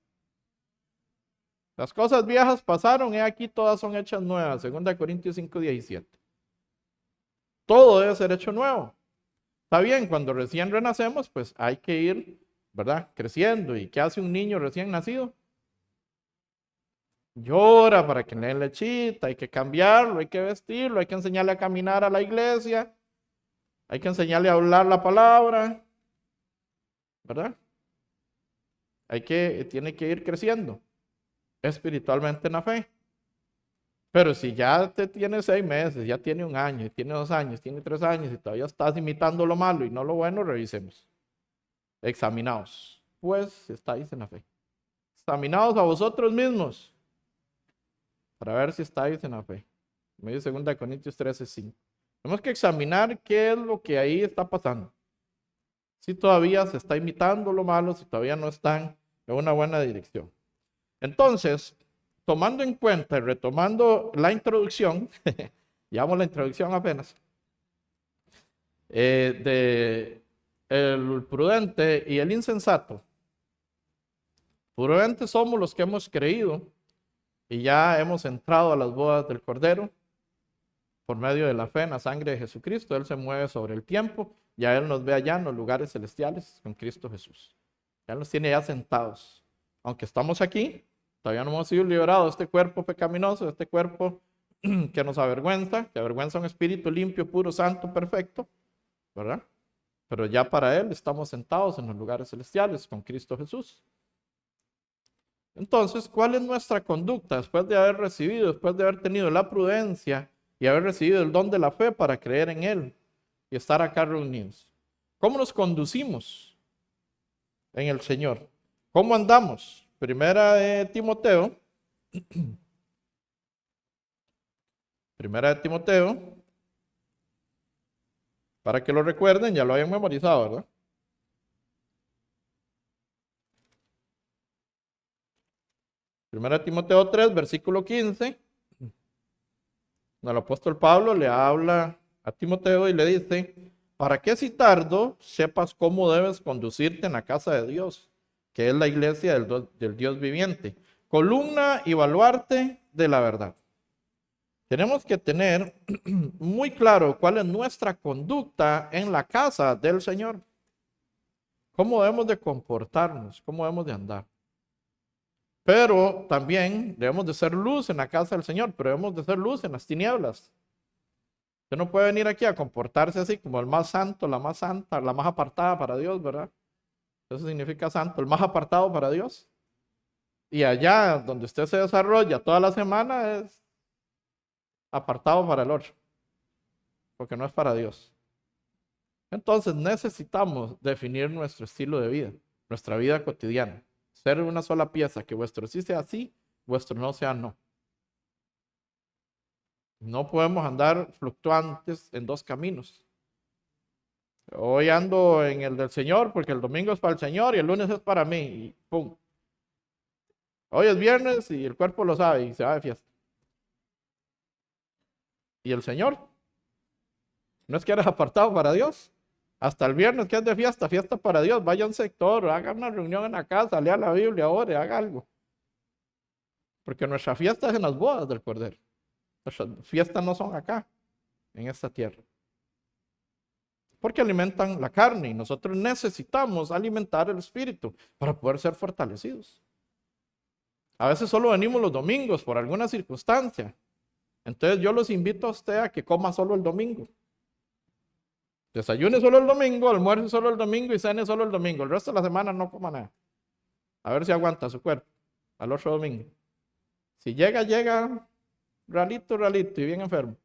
Las cosas viejas pasaron, y aquí todas son hechas nuevas. 2 Corintios 5:17. Todo debe ser hecho nuevo. Está bien, cuando recién renacemos, pues hay que ir, ¿verdad?, creciendo. ¿Y qué hace un niño recién nacido? Llora para que le den lechita, hay que cambiarlo, hay que vestirlo, hay que enseñarle a caminar a la iglesia, hay que enseñarle a hablar la palabra, ¿verdad? Tiene que ir creciendo espiritualmente en la fe. Pero si ya te tiene 6 meses, ya tiene 1 año, tiene 2 años, tiene 3 años y todavía estás imitando lo malo y no lo bueno, revisemos. Examinaos, pues, si estáis en la fe. Examinaos a vosotros mismos para ver si estáis en la fe. Me dice 2 Corintios 13:5. Tenemos que examinar qué es lo que ahí está pasando. Si todavía se está imitando lo malo, si todavía no están en una buena dirección. Entonces, tomando en cuenta y retomando la introducción, llevamos la introducción apenas, de el prudente y el insensato. Prudentes somos los que hemos creído y ya hemos entrado a las bodas del Cordero por medio de la fe en la sangre de Jesucristo. Él se mueve sobre el tiempo, ya Él nos ve allá en los lugares celestiales con Cristo Jesús. Ya nos tiene ya sentados. Aunque estamos aquí, todavía no hemos sido liberados de este cuerpo pecaminoso, de este cuerpo que nos avergüenza, que avergüenza un espíritu limpio, puro, santo, perfecto, ¿verdad? Pero ya para Él estamos sentados en los lugares celestiales con Cristo Jesús. Entonces, ¿cuál es nuestra conducta después de haber recibido, después de haber tenido la prudencia y haber recibido el don de la fe para creer en Él y estar acá reunidos? ¿Cómo nos conducimos en el Señor? ¿Cómo andamos? Primera de Timoteo, para que lo recuerden, ya lo hayan memorizado, ¿verdad? Primera de Timoteo 3, versículo 15. El apóstol Pablo le habla a Timoteo y le dice: para que si tardo sepas cómo debes conducirte en la casa de Dios, que es la iglesia del Dios viviente, columna y baluarte de la verdad. Tenemos que tener muy claro cuál es nuestra conducta en la casa del Señor. Cómo debemos de comportarnos, cómo debemos de andar. Pero también debemos de ser luz en la casa del Señor, pero debemos de ser luz en las tinieblas. Usted no puede venir aquí a comportarse así como el más santo, la más santa, la más apartada para Dios, ¿verdad? Eso significa santo, el más apartado para Dios. Y allá donde usted se desarrolla toda la semana es apartado para el otro, porque no es para Dios. Entonces necesitamos definir nuestro estilo de vida, nuestra vida cotidiana. Ser una sola pieza, que vuestro sí sea sí, vuestro no sea no. No podemos andar fluctuantes en 2 caminos. Hoy ando en el del Señor porque el domingo es para el Señor y el lunes es para mí. Y ¡pum! Hoy es viernes y el cuerpo lo sabe y se va de fiesta. ¿Y el Señor? ¿No es que eres apartado para Dios? Hasta el viernes que es de fiesta, fiesta para Dios. Vaya a un sector, haga una reunión en la casa, lea la Biblia, ore, haga algo. Porque nuestra fiesta es en las bodas del Cordero. Nuestras fiestas no son acá. en esta tierra. Porque alimentan la carne y nosotros necesitamos alimentar el espíritu para poder ser fortalecidos. A veces solo venimos los domingos por alguna circunstancia. Entonces yo los invito a usted a que coma solo el domingo. Desayune solo el domingo, almuerce solo el domingo y cene solo el domingo. El resto de la semana no coma nada. A ver si aguanta su cuerpo al otro domingo. Si llega ralito y bien enfermo.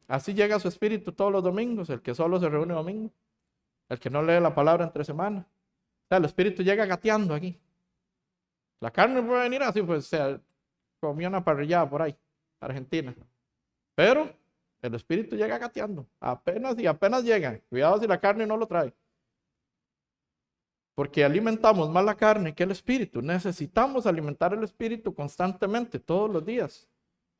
Así llega su espíritu todos los domingos, el que solo se reúne domingo, el que no lee la palabra entre semana. O sea, el espíritu llega gateando aquí. La carne puede venir así, pues se comió una parrillada por ahí, Argentina. Pero el espíritu llega gateando, apenas llega. Cuidado si la carne no lo trae. Porque alimentamos más la carne que el espíritu. Necesitamos alimentar el espíritu constantemente, todos los días.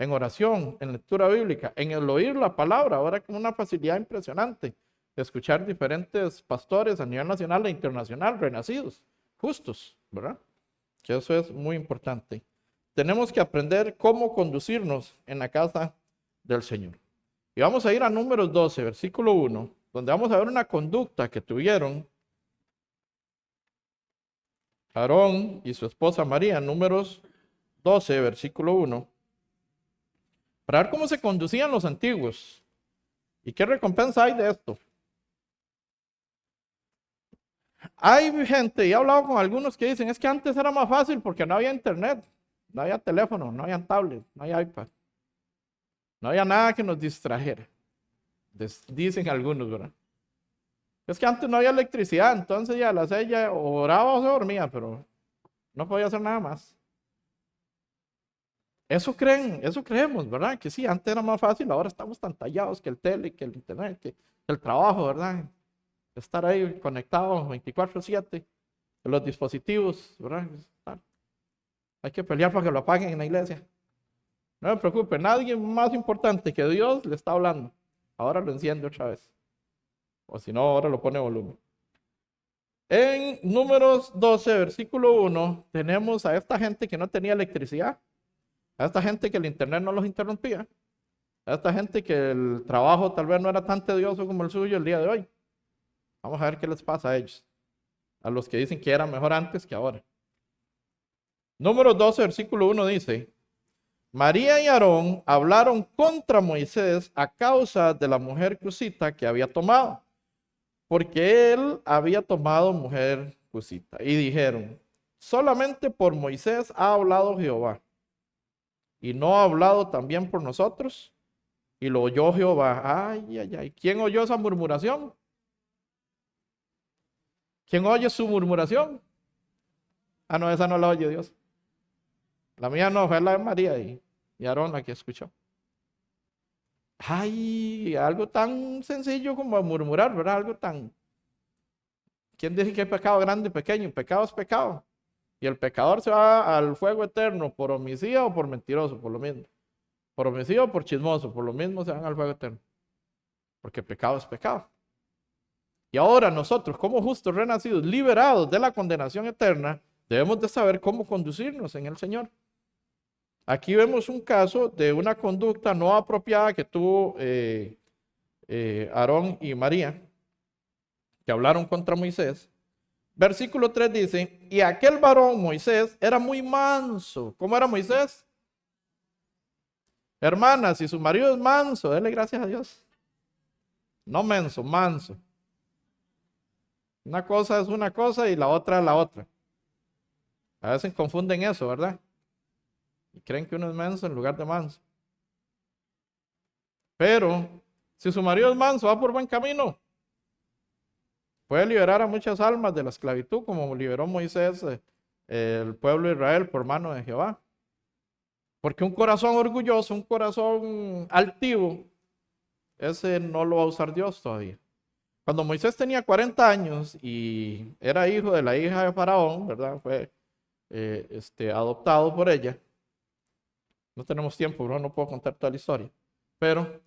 En oración, en lectura bíblica, en el oír la palabra. Ahora con una facilidad impresionante de escuchar diferentes pastores a nivel nacional e internacional, renacidos, justos, ¿verdad? Que eso es muy importante. Tenemos que aprender cómo conducirnos en la casa del Señor. Y vamos a ir a Números 12, versículo 1, donde vamos a ver una conducta que tuvieron Aarón y su esposa María. Números 12, versículo 1. Para ver cómo se conducían los antiguos. ¿Y qué recompensa hay de esto? Hay gente, y he hablado con algunos que dicen, es que antes era más fácil porque no había internet, no había teléfono, no había tablet, no había iPad. No había nada que nos distrajera. Dicen algunos, ¿verdad? Es que antes no había electricidad, entonces ya a las 6 ya oraba o se dormía, pero no podía hacer nada más. Eso creemos, ¿verdad? Que sí, antes era más fácil, ahora estamos tan tallados que el tele, que el internet, que el trabajo, ¿verdad? Estar ahí conectado 24/7, los dispositivos, ¿verdad? Hay que pelear para que lo apaguen en la iglesia. No me preocupe, nadie más importante que Dios le está hablando. Ahora lo enciende otra vez. O si no, ahora lo pone volumen. En Números 12, versículo 1, tenemos a esta gente que no tenía electricidad, a esta gente que el internet no los interrumpía, a esta gente que el trabajo tal vez no era tan tedioso como el suyo el día de hoy. Vamos a ver qué les pasa a ellos, a los que dicen que era mejor antes que ahora. Números 12, versículo 1 dice: María y Aarón hablaron contra Moisés a causa de la mujer cusita que había tomado, porque él había tomado mujer cusita. Y dijeron: solamente por Moisés ha hablado Jehová, y no ha hablado también por nosotros. Y lo oyó Jehová. Ay. ¿Quién oyó esa murmuración? ¿Quién oye su murmuración? Ah, no, esa no la oye Dios. La mía no, fue la de María y Aarón la que escuchó. Ay, algo tan sencillo como murmurar, ¿verdad? Algo tan... ¿Quién dice que hay pecado grande y pequeño? Pecado es pecado. Y el pecador se va al fuego eterno por homicidio o por mentiroso, por lo mismo. Por homicidio o por chismoso, por lo mismo se van al fuego eterno. Porque pecado es pecado. Y ahora nosotros, como justos renacidos, liberados de la condenación eterna, debemos de saber cómo conducirnos en el Señor. Aquí vemos un caso de una conducta no apropiada que tuvo Aarón y María, que hablaron contra Moisés. Versículo 3 dice: y aquel varón, Moisés, era muy manso. ¿Cómo era Moisés? Hermanas, si su marido es manso, denle gracias a Dios. No menso, manso. Una cosa es una cosa y la otra es la otra. A veces confunden eso, ¿verdad? Y creen que uno es menso en lugar de manso. Pero si su marido es manso, va por buen camino. Puede liberar a muchas almas de la esclavitud, como liberó Moisés el pueblo de Israel por mano de Jehová. Porque un corazón orgulloso, un corazón altivo, ese no lo va a usar Dios todavía. Cuando Moisés tenía 40 años y era hijo de la hija de Faraón, ¿verdad? Fue adoptado por ella. No tenemos tiempo, bro, no puedo contar toda la historia. Pero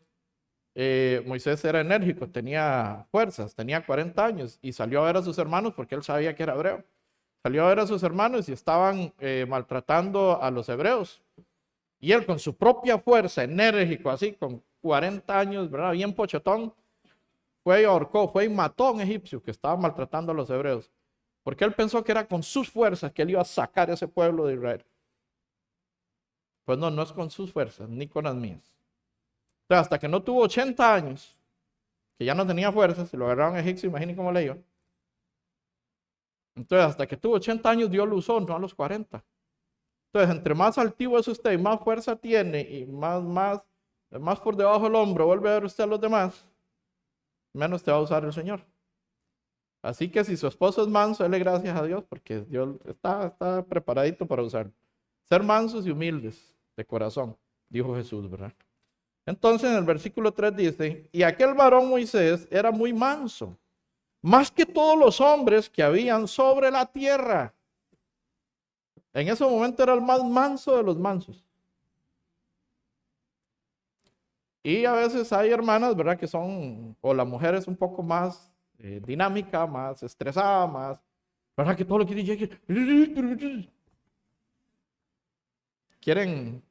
Moisés era enérgico, tenía fuerzas, tenía 40 años y salió a ver a sus hermanos porque él sabía que era hebreo. Salió a ver a sus hermanos y estaban maltratando a los hebreos. Y él con su propia fuerza, enérgico, así, con 40 años, ¿verdad? Bien pochetón, fue y ahorcó, fue y mató a un egipcio que estaba maltratando a los hebreos. Porque él pensó que era con sus fuerzas que él iba a sacar a ese pueblo de Israel. Pues no, no es con sus fuerzas, ni con las mías. Entonces, hasta que no tuvo 80 años, que ya no tenía fuerzas, se lo agarraron a egipcio, imagínense cómo le iba. Entonces, hasta que tuvo 80 años, Dios lo usó, no a los 40. Entonces, entre más altivo es usted y más fuerza tiene y más por debajo del hombro vuelve a ver usted a los demás, menos te va a usar el Señor. Así que si su esposo es manso, dele gracias a Dios porque Dios está preparadito para usarlo. Ser mansos y humildes de corazón, dijo Jesús, ¿verdad? Entonces en el versículo 3 dice, y aquel varón Moisés era muy manso, más que todos los hombres que habían sobre la tierra. En ese momento era el más manso de los mansos. Y a veces hay hermanas, ¿verdad? Que son, o la mujer es un poco más dinámica, más estresada, más, ¿verdad? Que todo lo quiere llegar. Quieren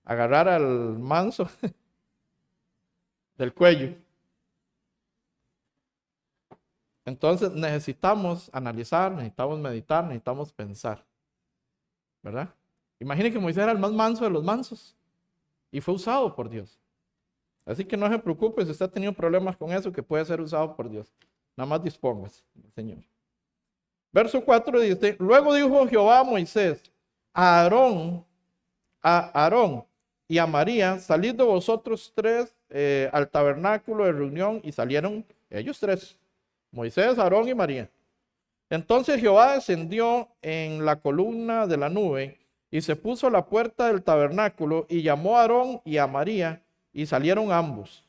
agarrar al manso del cuello. Entonces necesitamos analizar, necesitamos meditar, necesitamos pensar, ¿verdad? Imagine que Moisés era el más manso de los mansos y fue usado por Dios. Así que no se preocupe si usted ha tenido problemas con eso, que puede ser usado por Dios. Nada más dispóngase, Señor. Verso 4 dice, luego dijo Jehová a Moisés, a Aarón y a María, salid de vosotros tres al tabernáculo de reunión, y salieron ellos tres, Moisés, Aarón y María. Entonces Jehová descendió en la columna de la nube y se puso a la puerta del tabernáculo y llamó a Aarón y a María y salieron ambos.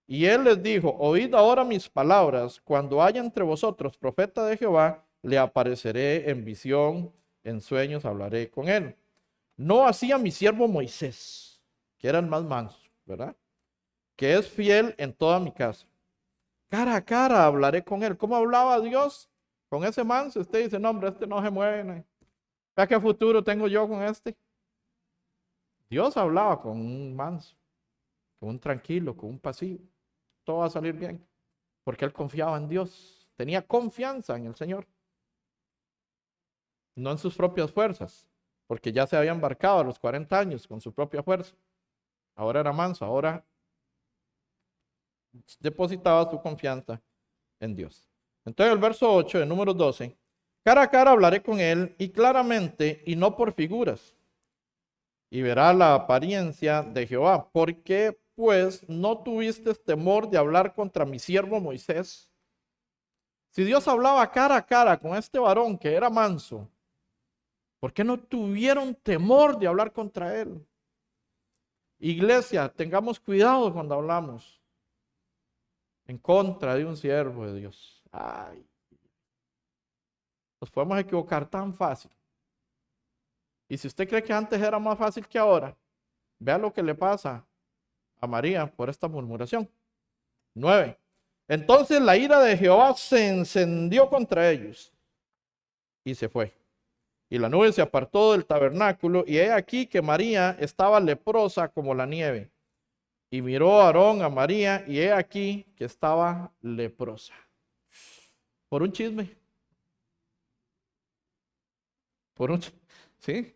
Y él les dijo, oíd ahora mis palabras, cuando haya entre vosotros profeta de Jehová, le apareceré en visión, en sueños hablaré con él. No así a mi siervo Moisés, que era el más manso, ¿verdad? Que es fiel en toda mi casa. Cara a cara hablaré con él. ¿Cómo hablaba Dios con ese manso? Usted dice, no, hombre, este no se mueve. No. ¿Vea qué futuro tengo yo con este? Dios hablaba con un manso, con un tranquilo, con un pasivo. Todo va a salir bien, porque él confiaba en Dios. Tenía confianza en el Señor. No en sus propias fuerzas, porque ya se había embarcado a los 40 años con su propia fuerza. Ahora era manso, ahora depositaba su confianza en Dios. Entonces el verso 8 de número 12, cara a cara hablaré con él y claramente y no por figuras, y verá la apariencia de Jehová. ¿Por qué pues no tuviste temor de hablar contra mi siervo Moisés? Si Dios hablaba cara a cara con este varón que era manso, ¿por qué no tuvieron temor de hablar contra él? Iglesia, tengamos cuidado cuando hablamos en contra de un siervo de Dios. Ay, nos podemos equivocar tan fácil. Y si usted cree que antes era más fácil que ahora, vea lo que le pasa a María por esta murmuración. 9. Entonces la ira de Jehová se encendió contra ellos y se fue. Y la nube se apartó del tabernáculo, y he aquí que María estaba leprosa como la nieve. Y miró a Aarón a María, y he aquí que estaba leprosa. Por un chisme. ¿Sí?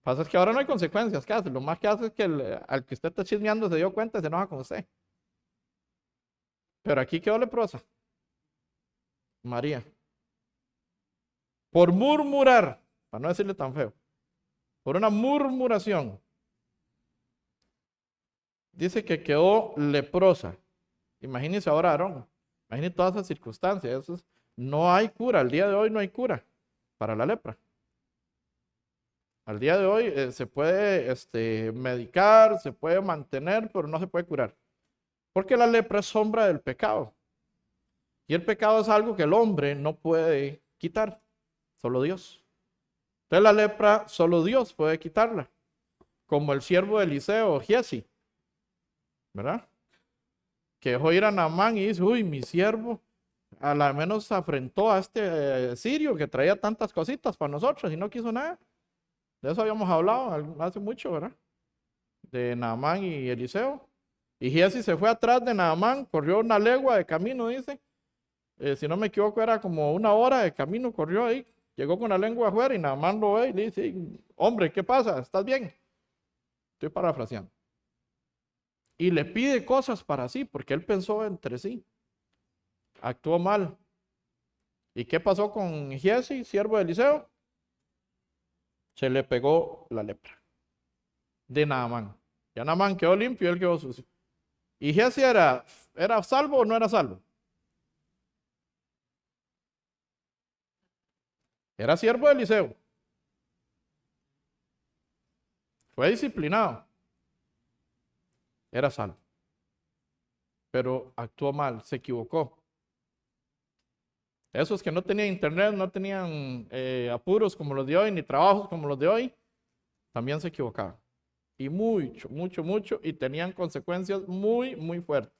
Pasa es que ahora no hay consecuencias. ¿Qué hace? Lo más que hace es que al que usted está chismeando se dio cuenta y se enoja con usted. Pero aquí quedó leprosa. María. Por murmurar, para no decirle tan feo, por una murmuración, dice que quedó leprosa. Imagínense ahora Aarón. Imagínense todas esas circunstancias. No hay cura. Al día de hoy no hay cura para la lepra. Al día de hoy se puede medicar, se puede mantener, pero no se puede curar. Porque la lepra es sombra del pecado. Y el pecado es algo que el hombre no puede quitar, solo Dios. Entonces la lepra, solo Dios puede quitarla. Como el siervo de Eliseo, Giesi, ¿verdad? Que dejó ir a Naamán y dice, uy, mi siervo a la menos afrentó a este sirio que traía tantas cositas para nosotros y no quiso nada. De eso habíamos hablado hace mucho, ¿verdad? de Naamán y Eliseo. Y Giezi se fue atrás de Naamán, corrió una legua de camino, dice. Si no me equivoco, era como 1 hora de camino, corrió ahí. Llegó con la lengua afuera y Naamán lo ve y le dice, hombre, ¿qué pasa? ¿Estás bien? Estoy parafraseando. Y le pide cosas para sí, porque él pensó entre sí. Actuó mal. ¿Y qué pasó con Giezi, siervo de Eliseo? Se le pegó la lepra de Naamán. Ya Naamán quedó limpio y él quedó sucio. ¿Y Giezi era salvo o no era salvo? Era siervo de Eliseo. Fue disciplinado. Era salvo. Pero actuó mal, se equivocó. Esos que no tenían internet, no tenían apuros como los de hoy, ni trabajos como los de hoy, también se equivocaban. Y mucho, mucho, mucho, y tenían consecuencias muy, muy fuertes.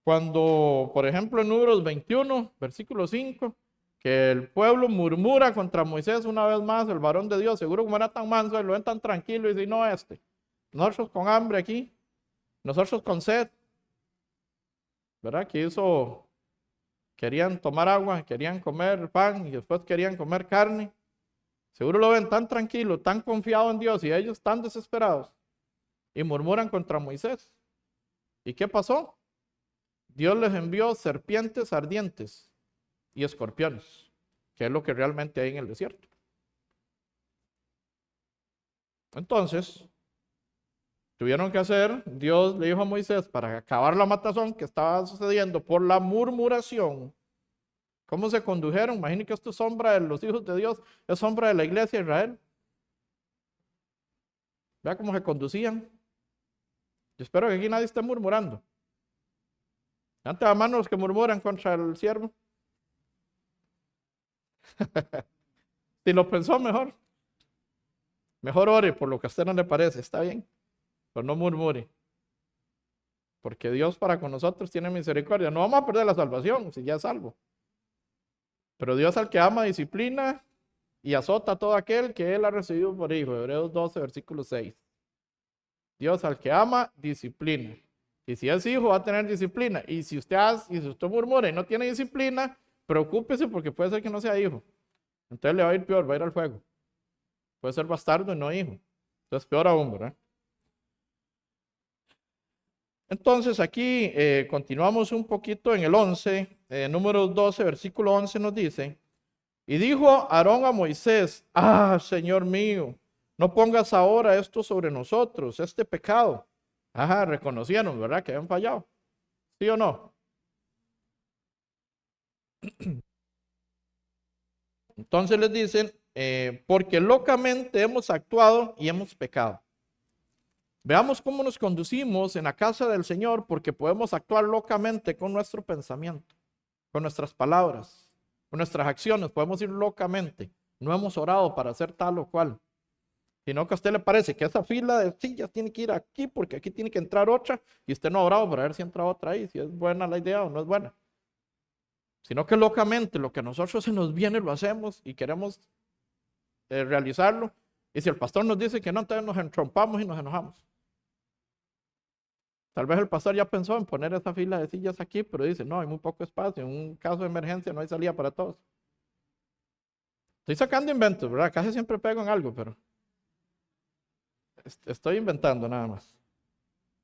Cuando, por ejemplo, en Números 21, versículo 5, que el pueblo murmura contra Moisés una vez más, el varón de Dios, seguro como era tan manso, lo ven tan tranquilo y dice, no, nosotros con hambre aquí, nosotros con sed, ¿verdad? Que hizo, querían tomar agua, querían comer pan y después querían comer carne. Seguro lo ven tan tranquilo, tan confiado en Dios y ellos tan desesperados y murmuran contra Moisés. ¿Y qué pasó? Dios les envió serpientes ardientes y escorpiones, que es lo que realmente hay en el desierto. Entonces, tuvieron que hacer, Dios le dijo a Moisés, para acabar la matazón que estaba sucediendo por la murmuración, ¿cómo se condujeron? Imaginen que esto es sombra de los hijos de Dios, es sombra de la iglesia de Israel. Vea cómo se conducían. Yo espero que aquí nadie esté murmurando. Antes a manos los que murmuran contra el siervo. Si lo pensó mejor. Mejor ore por lo que a usted no le parece, está bien. Pero no murmure. Porque Dios para con nosotros tiene misericordia. No vamos a perder la salvación si ya es salvo. Pero Dios al que ama disciplina y azota a todo aquel que él ha recibido por hijo. Hebreos 12, versículo 6. Dios al que ama disciplina. Y si es hijo va a tener disciplina. Y si usted murmura y no tiene disciplina, preocúpese porque puede ser que no sea hijo. Entonces le va a ir peor, va a ir al fuego. Puede ser bastardo y no hijo. Entonces peor aún, ¿verdad? Entonces aquí continuamos un poquito en el 11, número 12, versículo 11 nos dice, y dijo Aarón a Moisés, Señor mío, no pongas ahora esto sobre nosotros, este pecado. Reconocieron, ¿verdad? Que habían fallado. ¿Sí o no? Entonces les dicen, porque locamente hemos actuado y hemos pecado. Veamos cómo nos conducimos en la casa del Señor, porque podemos actuar locamente con nuestro pensamiento, con nuestras palabras, con nuestras acciones. Podemos ir locamente. No hemos orado para hacer tal o cual, sino que a usted le parece que esa fila de sillas tiene que ir aquí, porque aquí tiene que entrar otra, y usted no ha orado para ver si entra otra ahí, si es buena la idea o no es buena. Sino que locamente lo que a nosotros se nos viene lo hacemos y queremos realizarlo. Y si el pastor nos dice que no, entonces nos entrompamos y nos enojamos. Tal vez el pastor ya pensó en poner esa fila de sillas aquí, pero dice, no, hay muy poco espacio, en un caso de emergencia no hay salida para todos. Estoy sacando inventos, ¿verdad? Casi siempre pego en algo, pero estoy inventando nada más.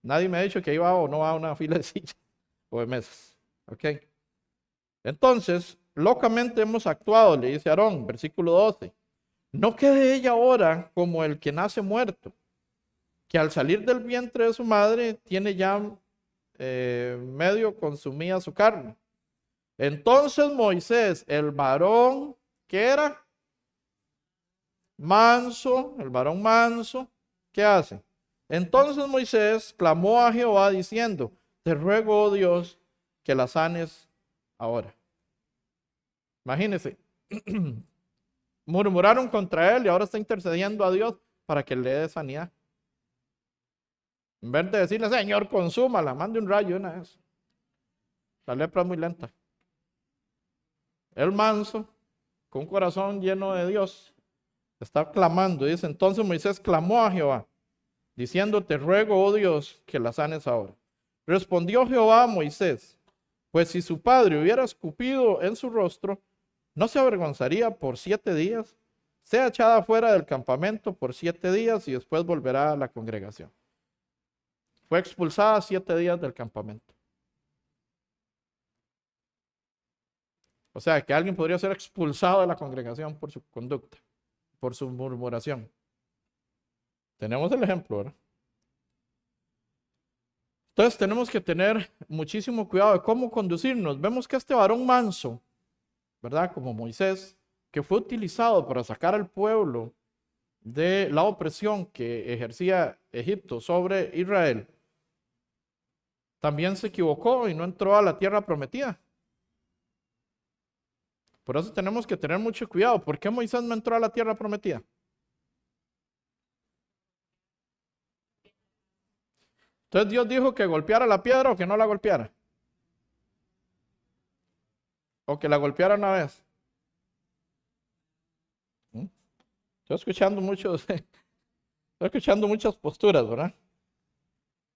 Nadie me ha dicho que iba o no va a una fila de sillas o de mesas. ¿Ok? Entonces, locamente hemos actuado, le dice Aarón, versículo 12. No quede ella ahora como el que nace muerto, que al salir del vientre de su madre tiene ya medio consumida su carne. Entonces Moisés, el varón que era manso, el varón manso, ¿qué hace? Entonces Moisés clamó a Jehová diciendo, te ruego, oh Dios, que la sanes ahora. Imagínense, murmuraron contra él y ahora está intercediendo a Dios para que le dé sanidad. En vez de decirle, Señor, consúmala, mande un rayo una vez. La lepra es muy lenta. El manso, con un corazón lleno de Dios, está clamando. Dice, entonces Moisés clamó a Jehová, diciendo, te ruego, oh Dios, que la sanes ahora. Respondió Jehová a Moisés, pues si su padre hubiera escupido en su rostro, ¿no se avergonzaría por 7 días? Sea echada fuera del campamento por 7 días y después volverá a la congregación. Fue expulsada 7 días del campamento. O sea, que alguien podría ser expulsado de la congregación por su conducta, por su murmuración. Tenemos el ejemplo, ¿verdad? Entonces tenemos que tener muchísimo cuidado de cómo conducirnos. Vemos que este varón manso, ¿verdad? Como Moisés, que fue utilizado para sacar al pueblo de la opresión que ejercía Egipto sobre Israel, también se equivocó y no entró a la tierra prometida. Por eso tenemos que tener mucho cuidado. ¿Por qué Moisés no entró a la tierra prometida? Entonces Dios dijo que golpeara la piedra o que no la golpeara. O que la golpeara una vez. Estoy escuchando estoy escuchando muchas posturas, ¿verdad?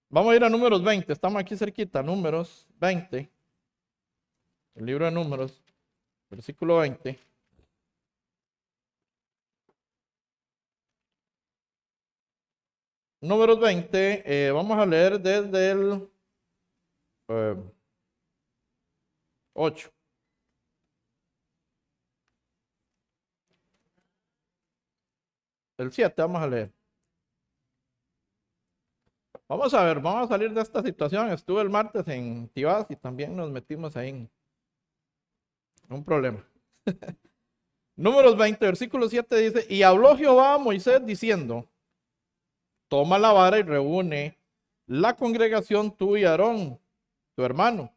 Vamos a ir a Números 20. Estamos aquí cerquita. Números 20. El libro de Números. Versículo 20. Números 20, vamos a leer desde el 8. El 7 vamos a leer. Vamos a ver, vamos a salir de esta situación. Estuve el martes en Tibás y también nos metimos ahí en un problema. Números 20, versículo 7 dice, y habló Jehová a Moisés diciendo, toma la vara y reúne la congregación tú y Aarón, tu hermano,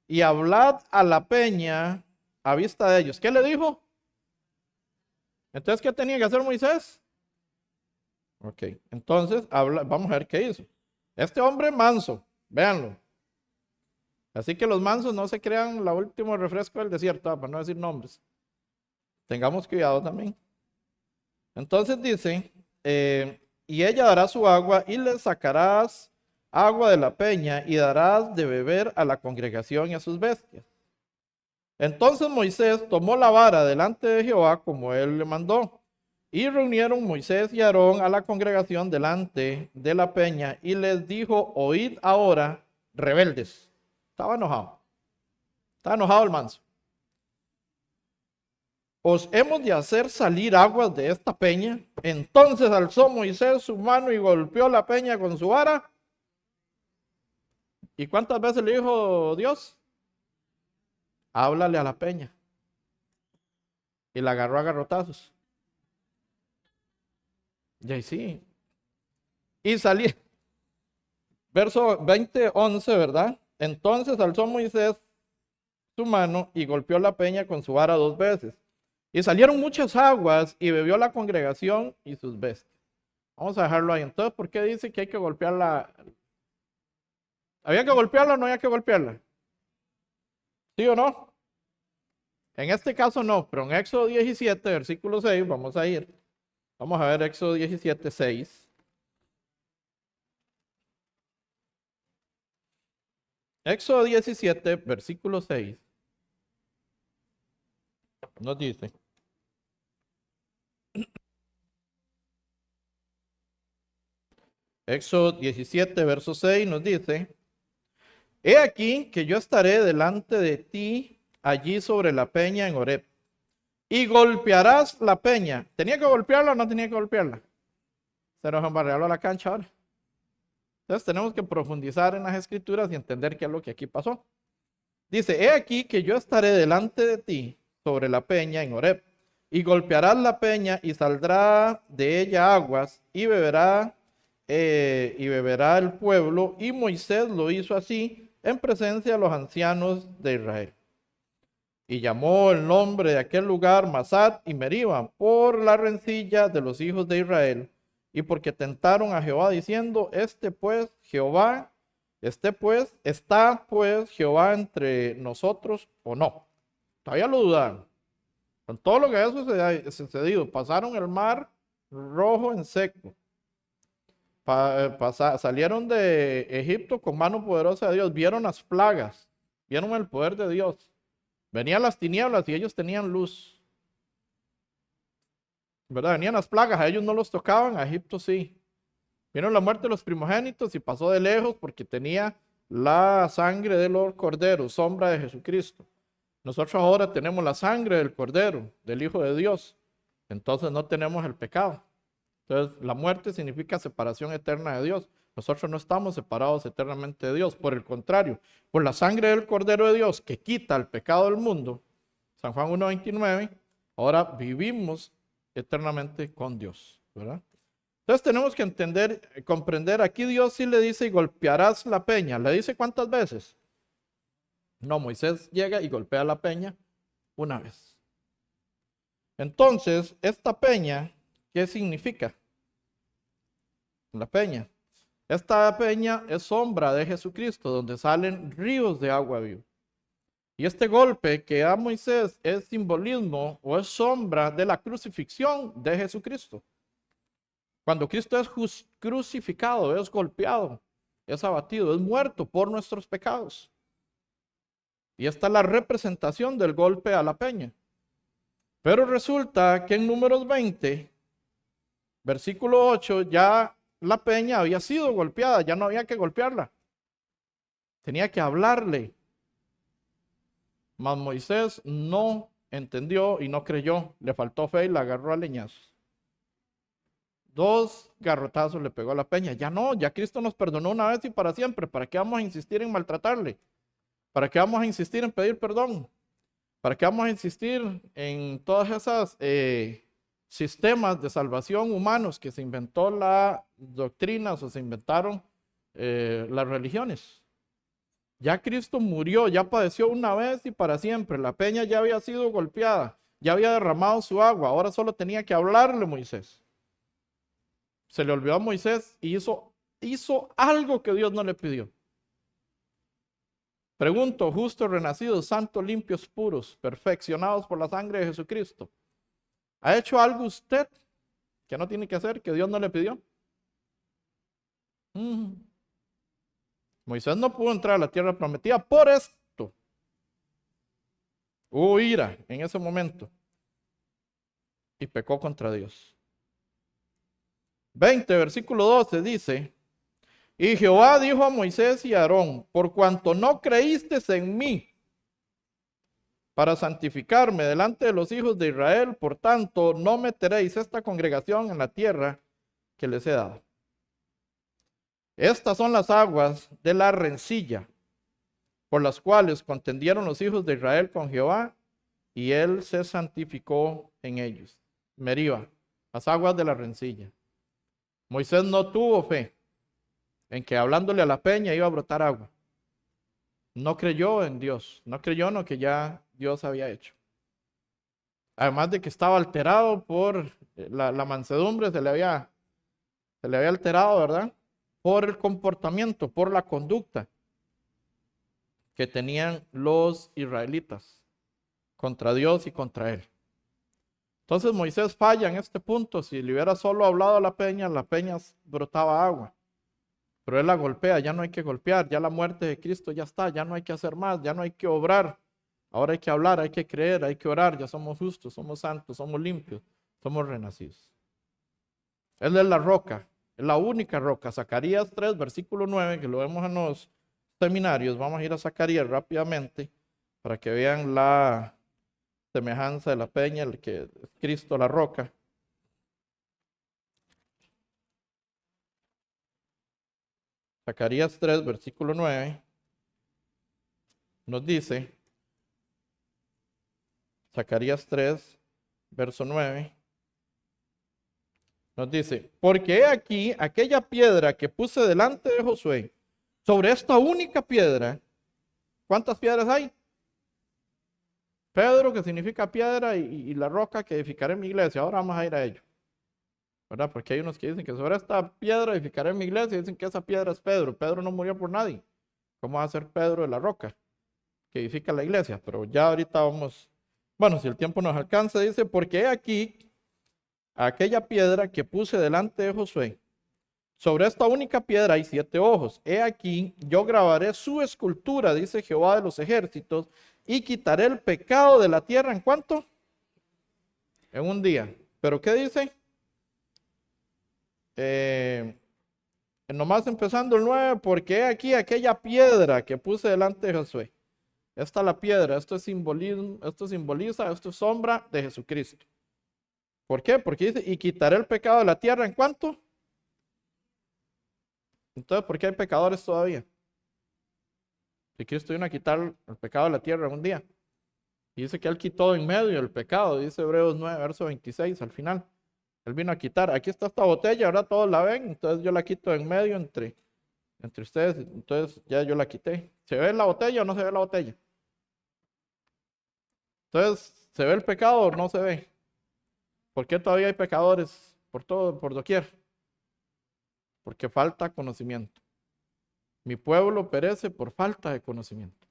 y hablad a la peña a vista de ellos. ¿Qué le dijo? Entonces, ¿qué tenía que hacer Moisés? Ok, entonces vamos a ver qué hizo. Este hombre manso, véanlo. Así que los mansos no se crean la último refresco del desierto, para no decir nombres. Tengamos cuidado también. Entonces dice, y ella dará su agua y le sacarás agua de la peña y darás de beber a la congregación y a sus bestias. Entonces Moisés tomó la vara delante de Jehová como él le mandó. Y reunieron Moisés y Aarón a la congregación delante de la peña y les dijo, oíd ahora, rebeldes. Estaba enojado el manso. Os hemos de hacer salir aguas de esta peña. Entonces alzó Moisés su mano y golpeó la peña con su vara. ¿Y cuántas veces le dijo Dios? Háblale a la peña. Y la agarró a garrotazos. Y sí. Y salí. Verso 20, 11, ¿verdad? Entonces alzó Moisés su mano y golpeó la peña con su vara 2 veces. Y salieron muchas aguas y bebió la congregación y sus bestias. Vamos a dejarlo ahí. Entonces, ¿por qué dice que hay que golpearla? ¿Había que golpearla o no había que golpearla? ¿Sí o no? En este caso no, pero en Éxodo 17, versículo 6, vamos a ir. Vamos a ver Éxodo 17, 6. Éxodo 17, versículo 6. Nos dice. Éxodo 17, verso 6 nos dice. He aquí que yo estaré delante de ti allí sobre la peña en Horeb. Y golpearás la peña. ¿Tenía que golpearla o no tenía que golpearla? Se nos embarreó a la cancha ahora. Entonces tenemos que profundizar en las escrituras y entender qué es lo que aquí pasó. Dice, he aquí que yo estaré delante de ti sobre la peña en Horeb. Y golpearás la peña y saldrá de ella aguas y beberá el pueblo. Y Moisés lo hizo así en presencia de los ancianos de Israel. Y llamó el nombre de aquel lugar Masat y Meriba por la rencilla de los hijos de Israel y porque tentaron a Jehová diciendo, está pues Jehová entre nosotros o no. Todavía lo dudaron. Con todo lo que había sucedido, pasaron el mar rojo en seco. salieron de Egipto con mano poderosa de Dios, vieron las plagas, vieron el poder de Dios. Venían las tinieblas y ellos tenían luz. ¿Verdad? Venían las plagas, a ellos no los tocaban, a Egipto sí. Vieron la muerte de los primogénitos y pasó de lejos porque tenía la sangre del Cordero, sombra de Jesucristo. Nosotros ahora tenemos la sangre del Cordero, del Hijo de Dios. Entonces no tenemos el pecado. Entonces la muerte significa separación eterna de Dios. Nosotros no estamos separados eternamente de Dios. Por el contrario, por la sangre del Cordero de Dios que quita el pecado del mundo, San Juan 1:29, ahora vivimos eternamente con Dios, ¿verdad? Entonces tenemos que entender, comprender, aquí Dios sí le dice y golpearás la peña. ¿Le dice cuántas veces? No, Moisés llega y golpea la peña una vez. Entonces, esta peña, ¿qué significa? La peña. Esta peña es sombra de Jesucristo, donde salen ríos de agua viva. Y este golpe que da Moisés es simbolismo o es sombra de la crucifixión de Jesucristo. Cuando Cristo es crucificado, es golpeado, es abatido, es muerto por nuestros pecados. Y esta es la representación del golpe a la peña. Pero resulta que en Números 20, versículo 8, ya la peña había sido golpeada, ya no había que golpearla. Tenía que hablarle. Mas Moisés no entendió y no creyó, le faltó fe y la agarró a leñazos. 2 garrotazos le pegó a la peña. Ya no, ya Cristo nos perdonó una vez y para siempre. ¿Para qué vamos a insistir en maltratarle? ¿Para qué vamos a insistir en pedir perdón? ¿Para qué vamos a insistir en todas esas sistemas de salvación humanos que se inventó las doctrinas o se inventaron las religiones? Ya Cristo murió, ya padeció una vez y para siempre. La peña ya había sido golpeada, ya había derramado su agua. Ahora solo tenía que hablarle Moisés. Se le olvidó a Moisés y hizo algo que Dios no le pidió. Pregunto, justos, renacidos, santos, limpios, puros, perfeccionados por la sangre de Jesucristo. ¿Ha hecho algo usted que no tiene que hacer, que Dios no le pidió? Moisés no pudo entrar a la tierra prometida por esto. Hubo ira en ese momento y pecó contra Dios. 20, versículo 12 dice: y Jehová dijo a Moisés y a Aarón: por cuanto no creísteis en mí para santificarme delante de los hijos de Israel, por tanto no meteréis esta congregación en la tierra que les he dado. Estas son las aguas de la rencilla, por las cuales contendieron los hijos de Israel con Jehová, y él se santificó en ellos. Meriba, las aguas de la rencilla. Moisés no tuvo fe en que hablándole a la peña iba a brotar agua. No creyó en Dios, no creyó en lo que ya Dios había hecho. Además de que estaba alterado por la mansedumbre, se le había alterado, ¿verdad? Por el comportamiento, por la conducta que tenían los israelitas contra Dios y contra él. Entonces Moisés falla en este punto. Si le hubiera solo hablado a la peña brotaba agua. Pero él la golpea, ya no hay que golpear, ya la muerte de Cristo ya está, ya no hay que hacer más, ya no hay que obrar. Ahora hay que hablar, hay que creer, hay que orar, ya somos justos, somos santos, somos limpios, somos renacidos. Él es la roca, es la única roca. Zacarías 3, versículo 9, que lo vemos en los seminarios. Vamos a ir a Zacarías rápidamente para que vean la semejanza de la peña, el que es Cristo la roca. Zacarías 3, versículo 9, nos dice, Zacarías 3, verso 9, nos dice: porque he aquí aquella piedra que puse delante de Josué, sobre esta única piedra. ¿Cuántas piedras hay? Pedro, que significa piedra, y la roca que edificaré en mi iglesia. Ahora vamos a ir a ello, ¿verdad? Porque hay unos que dicen que sobre esta piedra edificaré mi iglesia y dicen que esa piedra es Pedro. Pedro no murió por nadie. ¿Cómo va a ser Pedro de la roca que edifica la iglesia? Pero ya ahorita vamos, bueno, si el tiempo nos alcanza, dice: porque he aquí aquella piedra que puse delante de Josué, Sobre esta única piedra hay 7 ojos. He aquí, yo grabaré su escultura, dice Jehová de los ejércitos, y quitaré el pecado de la tierra. ¿En cuánto? En un día. ¿Pero qué dice? Nomás empezando el 9, porque he aquí aquella piedra que puse delante de Josué. Esta es la piedra, esto es simbolismo, esto simboliza, esto es sombra de Jesucristo. ¿Por qué? Porque dice, y quitaré el pecado de la tierra. ¿En cuánto? Entonces, ¿por qué hay pecadores todavía? Si Cristo vino a quitar el pecado de la tierra en un día. Y dice que Él quitó en medio el pecado, dice Hebreos 9, verso 26, al final. Él vino a quitar, aquí está esta botella, ahora todos la ven, entonces yo la quito en medio entre ustedes, entonces ya yo la quité. ¿Se ve la botella o no se ve la botella? Entonces, ¿se ve el pecado o no se ve? ¿Por qué todavía hay pecadores por todo, por doquier? Porque falta conocimiento. Mi pueblo perece por falta de conocimiento.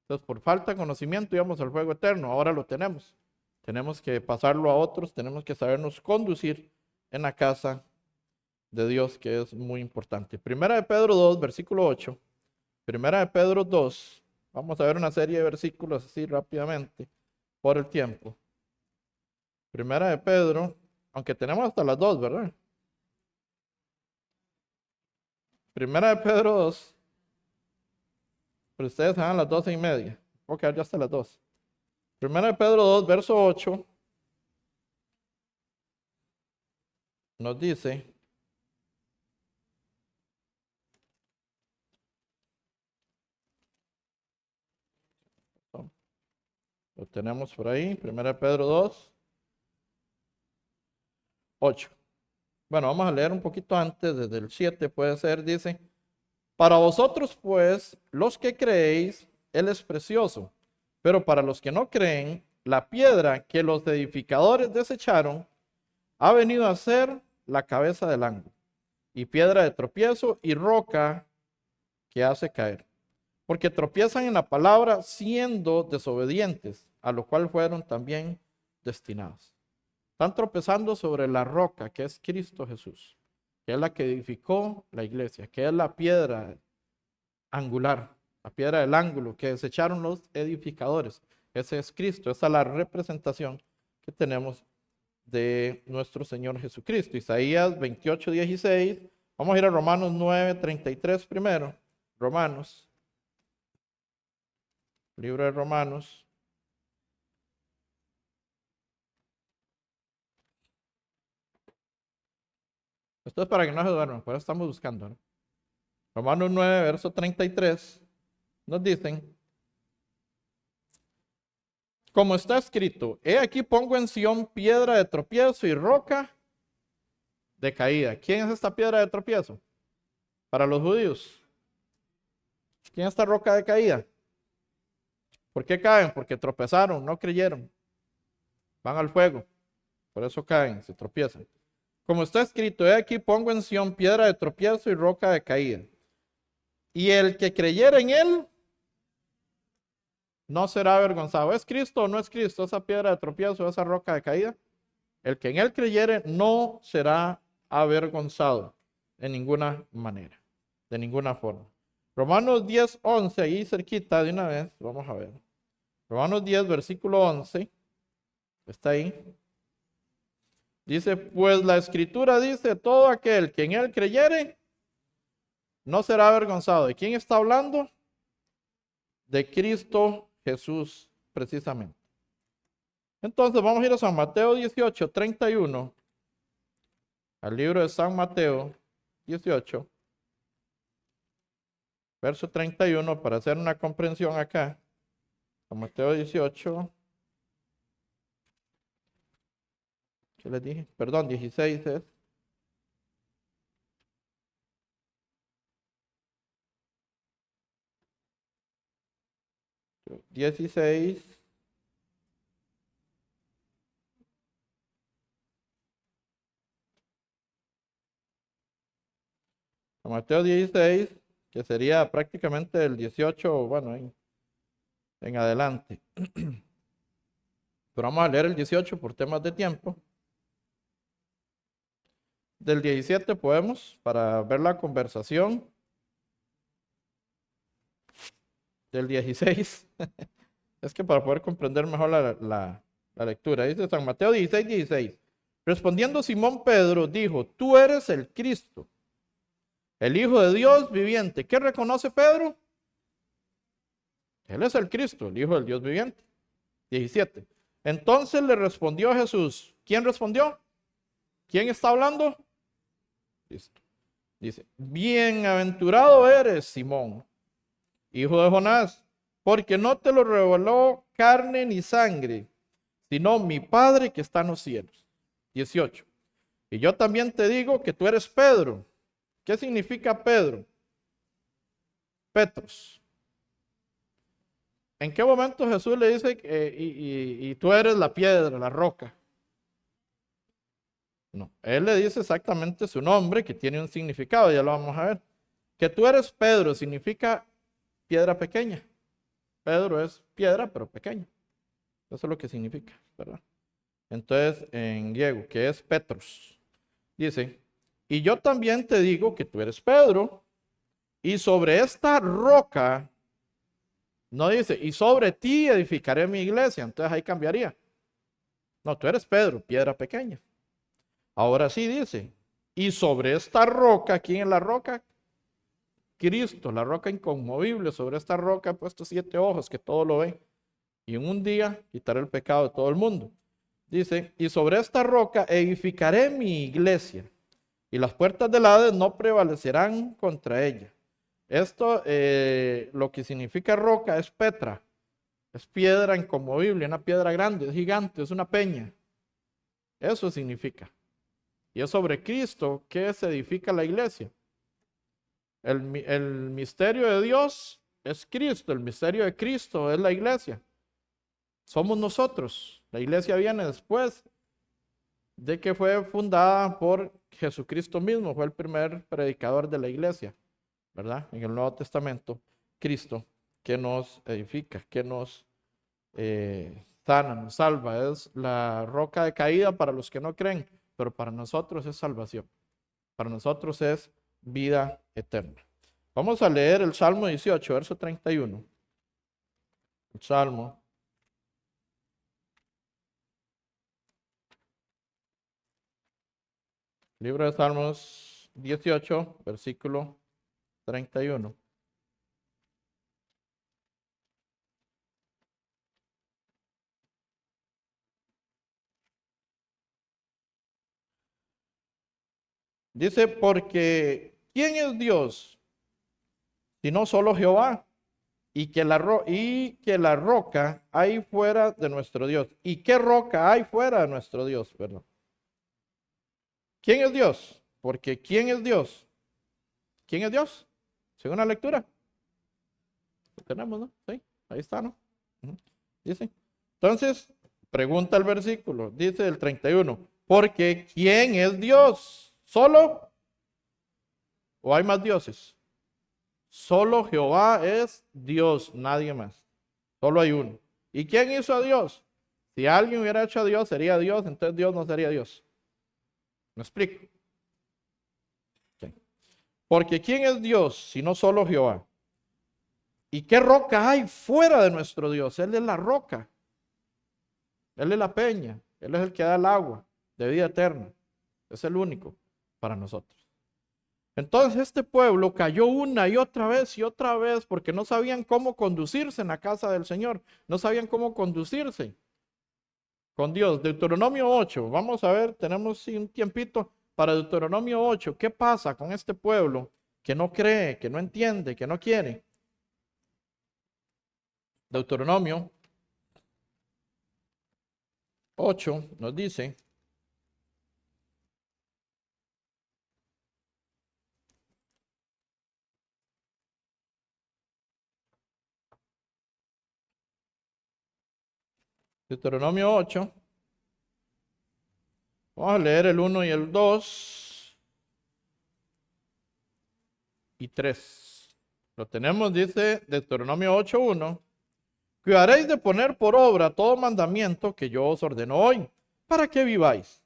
Entonces, por falta de conocimiento íbamos al fuego eterno, ahora lo tenemos. Tenemos que pasarlo a otros, tenemos que sabernos conducir en la casa de Dios, que es muy importante. Primera de Pedro 2, versículo 8. Primera de Pedro 2. Vamos a ver una serie de versículos así rápidamente por el tiempo. Primera de Pedro, aunque tenemos hasta las 2, ¿verdad? Primera de Pedro 2. Pero ustedes van a las 12:30. Voy a quedar ya hasta las 2. Primera de Pedro 2, verso 8. Nos dice, lo tenemos por ahí, Primera de Pedro 2, 8. Bueno, vamos a leer un poquito antes, desde el 7 puede ser, dice, para vosotros pues, los que creéis, Él es precioso, pero para los que no creen, la piedra que los edificadores desecharon, ha venido a ser la cabeza del ángulo, y piedra de tropiezo y roca que hace caer. Porque tropiezan en la palabra siendo desobedientes, a lo cual fueron también destinados. Están tropezando sobre la roca que es Cristo Jesús, que es la que edificó la iglesia, que es la piedra angular, la piedra del ángulo que desecharon los edificadores. Ese es Cristo, esa es la representación que tenemos de nuestro Señor Jesucristo. Isaías 28:16. Vamos a ir a Romanos 9:33 primero. Romanos. Libro de Romanos. Esto es para que no se duerman, por eso estamos buscando, ¿no? Romanos 9, verso 33. Nos dicen, como está escrito, he aquí pongo en Sión piedra de tropiezo y roca de caída. ¿Quién es esta piedra de tropiezo? Para los judíos. ¿Quién es esta roca de caída? ¿Por qué caen? Porque tropezaron, no creyeron. Van al fuego. Por eso caen, se tropiezan. Como está escrito, he aquí pongo en Sión piedra de tropiezo y roca de caída. Y el que creyera en él no será avergonzado. ¿Es Cristo o no es Cristo esa piedra de tropiezo, esa roca de caída? El que en él creyere no será avergonzado de ninguna manera, de ninguna forma. Romanos 10:11, ahí cerquita de una vez, vamos a ver. Romanos 10, versículo 11, está ahí. Dice, pues la escritura dice, todo aquel que en él creyere no será avergonzado. ¿De quién está hablando? De Cristo Jesús, precisamente. Entonces vamos a ir a San Mateo 18:31, al libro de San Mateo 18, verso 31, para hacer una comprensión acá. San Mateo 18, ¿qué les dije? Perdón, 16 es. Dieciséis. San Mateo 16, que sería prácticamente el 18, bueno, en adelante. Pero vamos a leer el 18 por temas de tiempo. del 17 podemos, para ver la conversación. Del 16. Es que para poder comprender mejor la lectura. Dice San Mateo 16, 16. Respondiendo Simón Pedro, dijo, tú eres el Cristo, el Hijo de Dios viviente. ¿Qué reconoce Pedro? Él es el Cristo, el Hijo del Dios viviente. 17. Entonces le respondió Jesús. ¿Quién respondió? ¿Quién está hablando? Listo. Dice, bienaventurado eres, Simón, hijo de Jonás, porque no te lo reveló carne ni sangre, sino mi Padre que está en los cielos. 18. Y yo también te digo que tú eres Pedro. ¿Qué significa Pedro? Petros. ¿En qué momento Jesús le dice y tú eres la piedra, la roca? No, él le dice exactamente su nombre, que tiene un significado, ya lo vamos a ver. Que tú eres Pedro significa piedra pequeña. Pedro es piedra, pero pequeña. Eso es lo que significa, ¿verdad? Entonces, en griego, que es Petros, dice, y yo también te digo que tú eres Pedro, y sobre esta roca, no dice, y sobre ti edificaré mi iglesia, entonces ahí cambiaría. No, tú eres Pedro, piedra pequeña. Ahora sí dice, y sobre esta roca, ¿quién es la roca? Cristo, la roca inconmovible. Sobre esta roca he puesto 7 ojos que todo lo ven. Y en un día quitaré el pecado de todo el mundo. Dice, y sobre esta roca edificaré mi iglesia. Y las puertas del Hades no prevalecerán contra ella. Esto, lo que significa roca es Petra. Es piedra inconmovible, una piedra grande, es gigante, es una peña. Eso significa. Y es sobre Cristo que se edifica la iglesia. El misterio de Dios es Cristo, el misterio de Cristo es la iglesia. Somos nosotros. La iglesia viene después de que fue fundada por Jesucristo mismo, fue el primer predicador de la iglesia, ¿verdad? En el Nuevo Testamento, Cristo, que nos edifica, que nos sana, nos salva. Es la roca de caída para los que no creen, pero para nosotros es salvación. Para nosotros es vida eterna. Vamos a leer el Salmo 18, verso 31. El Salmo. Libro de Salmos 18, versículo 31. Dice, porque ¿quién es Dios? Sino solo Jehová. Y que la roca hay fuera de nuestro Dios. ¿Y qué roca hay fuera de nuestro Dios? Perdón. ¿Quién es Dios? Porque ¿quién es Dios? ¿Quién es Dios? Según la lectura. Lo tenemos, ¿no? Sí, ahí está, ¿no? Dice. Entonces, pregunta el versículo, dice el 31. Porque ¿quién es Dios? ¿Solo? ¿O hay más dioses? Solo Jehová es Dios, nadie más. Solo hay uno. ¿Y quién hizo a Dios? Si alguien hubiera hecho a Dios, sería Dios, entonces Dios no sería Dios. ¿Me explico? Okay. Porque ¿quién es Dios si no solo Jehová? ¿Y qué roca hay fuera de nuestro Dios? Él es la roca. Él es la peña. Él es el que da el agua de vida eterna. Es el único para nosotros. Entonces este pueblo cayó una y otra vez porque no sabían cómo conducirse en la casa del Señor. No sabían cómo conducirse con Dios. Deuteronomio 8. Vamos a ver, tenemos un tiempito para Deuteronomio 8. ¿Qué pasa con este pueblo que no cree, que no entiende, que no quiere? Deuteronomio 8 nos dice. Deuteronomio 8. Vamos a leer el 1 y el 2 y 3. Lo tenemos, dice Deuteronomio 8:1. Cuidaréis de poner por obra todo mandamiento que yo os ordeno hoy, para que viváis.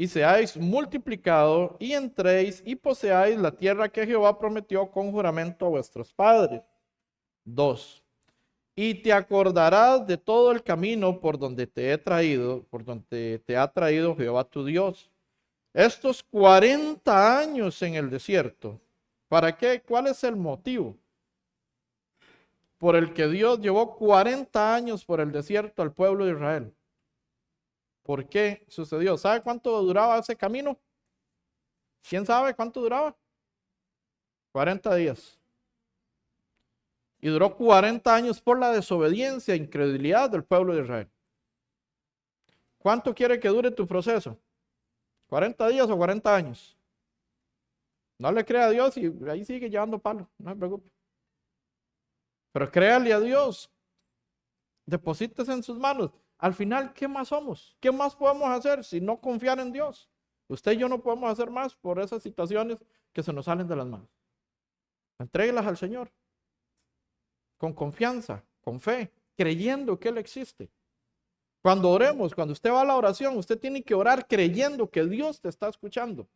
y seáis multiplicado y entréis y poseáis la tierra que Jehová prometió con juramento a vuestros padres. 2. Y te acordarás de todo el camino por donde te he traído, por donde te ha traído Jehová tu Dios. Estos 40 años en el desierto. ¿Para qué? ¿Cuál es el motivo por el que Dios llevó 40 años por el desierto al pueblo de Israel? ¿Por qué sucedió? ¿Sabe cuánto duraba ese camino? ¿Quién sabe cuánto duraba? 40 días. Y duró 40 años por la desobediencia e incredulidad del pueblo de Israel. ¿Cuánto quiere que dure tu proceso? ¿40 días o 40 años? No le crea a Dios y ahí sigue llevando palo, no se preocupe. Pero créale a Dios, deposítese en sus manos. Al final, ¿qué más somos? ¿Qué más podemos hacer si no confiar en Dios? Usted y yo no podemos hacer más por esas situaciones que se nos salen de las manos. Entréguelas al Señor, con confianza, con fe, creyendo que Él existe. Cuando oremos, cuando usted va a la oración, usted tiene que orar creyendo que Dios te está escuchando.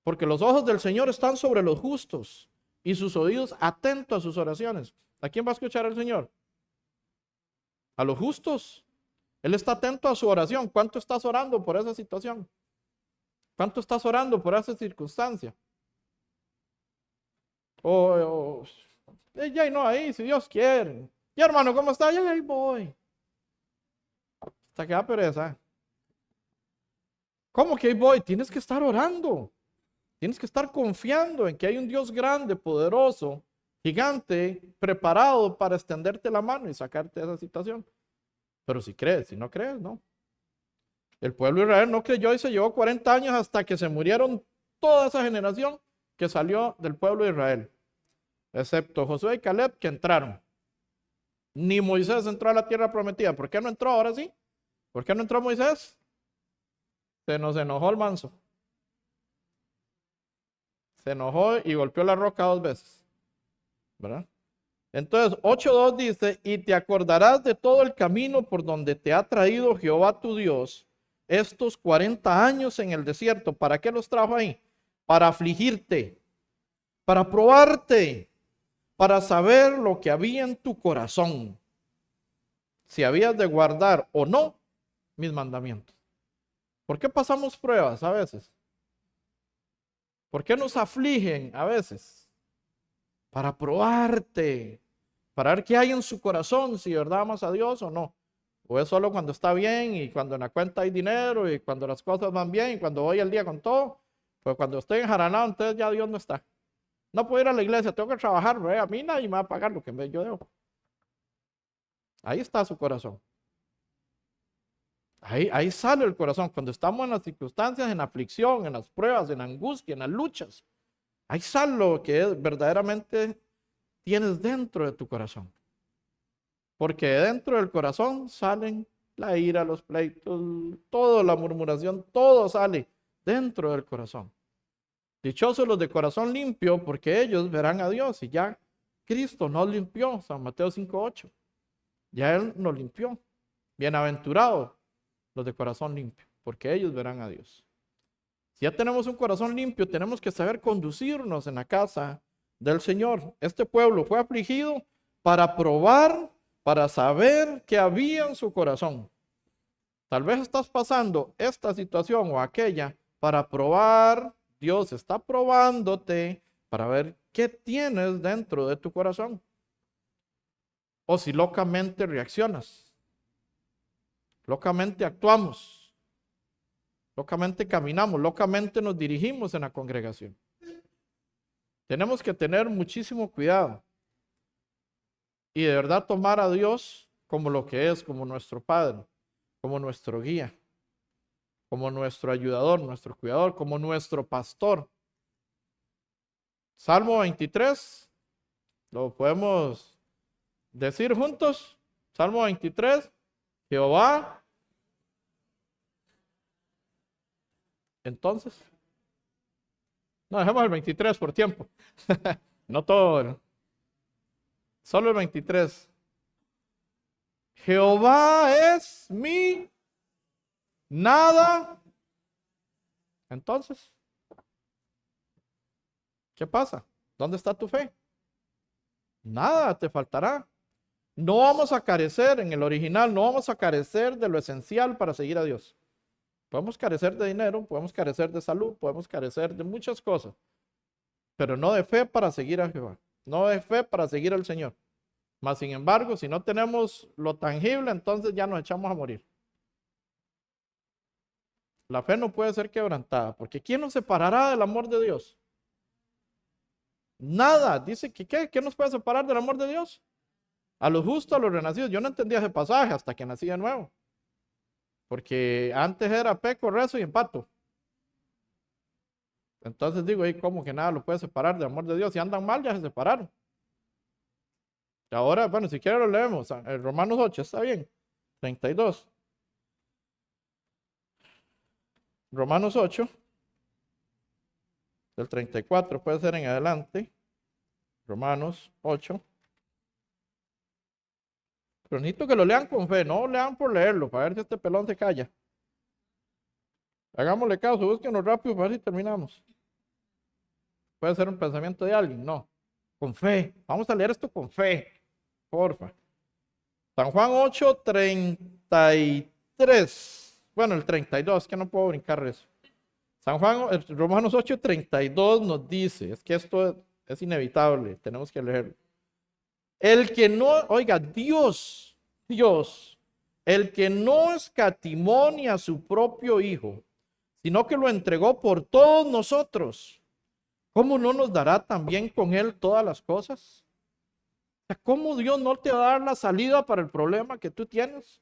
Porque los ojos del Señor están sobre los justos y sus oídos atentos a sus oraciones. ¿A quién va a escuchar el Señor? A los justos. Él está atento a su oración. ¿Cuánto estás orando por esa situación? ¿Cuánto estás orando por esa circunstancia? Ya no, ahí, si Dios quiere. Ya hermano, ¿cómo está? Ya ahí voy. Hasta que da pereza. ¿Cómo que ahí voy? Tienes que estar orando. Tienes que estar confiando en que hay un Dios grande, poderoso, gigante, preparado para extenderte la mano y sacarte de esa situación. Pero si crees, si no crees, no. El pueblo de Israel no creyó y se llevó 40 años hasta que se murieron toda esa generación que salió del pueblo de Israel. Excepto Josué y Caleb, que entraron. Ni Moisés entró a la tierra prometida. ¿Por qué no entró ahora sí? ¿Por qué no entró Moisés? Se nos enojó el manso. Se enojó y golpeó la roca 2 veces. ¿Verdad? Entonces, 8:2 dice, y te acordarás de todo el camino por donde te ha traído Jehová tu Dios estos 40 años en el desierto. ¿Para qué los trajo ahí? Para afligirte, para probarte, para saber lo que había en tu corazón, si habías de guardar o no mis mandamientos. ¿Por qué pasamos pruebas a veces? ¿Por qué nos afligen a veces? Para probarte, para ver qué hay en su corazón, si de verdad amas a Dios o no. O es solo cuando está bien y cuando en la cuenta hay dinero y cuando las cosas van bien y cuando voy al día con todo. Pues cuando estoy enjaranado, entonces ya Dios no está. No puedo ir a la iglesia, tengo que trabajar, a mí nadie me va a pagar lo que yo debo. Ahí está su corazón. Ahí sale el corazón. Cuando estamos en las circunstancias, en aflicción, en las pruebas, en la angustia, en las luchas. Ahí sale lo que verdaderamente tienes dentro de tu corazón. Porque dentro del corazón salen la ira, los pleitos, toda la murmuración, todo sale dentro del corazón. Dichosos los de corazón limpio, porque ellos verán a Dios. Y ya Cristo nos limpió, San Mateo 5:8. Ya Él nos limpió. Bienaventurados los de corazón limpio, porque ellos verán a Dios. Si ya tenemos un corazón limpio, tenemos que saber conducirnos en la casa del Señor. Este pueblo fue afligido para probar, para saber qué había en su corazón. Tal vez estás pasando esta situación o aquella para probar. Dios está probándote para ver qué tienes dentro de tu corazón. O si locamente reaccionas. Locamente actuamos, locamente caminamos, locamente nos dirigimos en la congregación. Tenemos que tener muchísimo cuidado y de verdad tomar a Dios como lo que es, como nuestro Padre, como nuestro guía, como nuestro ayudador, nuestro cuidador, como nuestro pastor. Salmo 23, lo podemos decir juntos. Salmo 23, Jehová. Entonces, no, dejemos el 23 por tiempo. No todo, solo el 23. Jehová es mi Nada. Entonces, ¿qué pasa? ¿Dónde está tu fe? Nada te faltará. No vamos a carecer en el original, no vamos a carecer de lo esencial para seguir a Dios. Podemos carecer de dinero, podemos carecer de salud, podemos carecer de muchas cosas, pero no de fe para seguir a Jehová, no de fe para seguir al Señor. Mas, sin embargo, si no tenemos lo tangible, entonces ya nos echamos a morir. La fe no puede ser quebrantada, porque ¿quién nos separará del amor de Dios? Nada. Dice que ¿qué nos puede separar del amor de Dios? A los justos, a los renacidos. Yo no entendía ese pasaje hasta que nací de nuevo. Porque antes era peco, rezo y empato. Entonces digo, ¿cómo que nada lo puede separar del amor de Dios? Si andan mal, ya se separaron. Y ahora, bueno, si quieren lo leemos. Romanos 8, está bien. 32. Romanos 8, del 34, puede ser en adelante. Romanos 8. Pero necesito que lo lean con fe, no lean por leerlo, para ver si este pelón se calla. Hagámosle caso, búsquenos rápido para ver si terminamos. Puede ser un pensamiento de alguien, no. Con fe. Vamos a leer esto con fe, porfa. San Juan 8, 33. Bueno, el 32, que no puedo brincar eso. Romanos 8, 32 nos dice, es que esto es inevitable, tenemos que leerlo. El que no, oiga, Dios, el que no escatimó ni a su propio Hijo, sino que lo entregó por todos nosotros, ¿cómo no nos dará también con él todas las cosas? O sea, ¿cómo Dios no te va a dar la salida para el problema que tú tienes?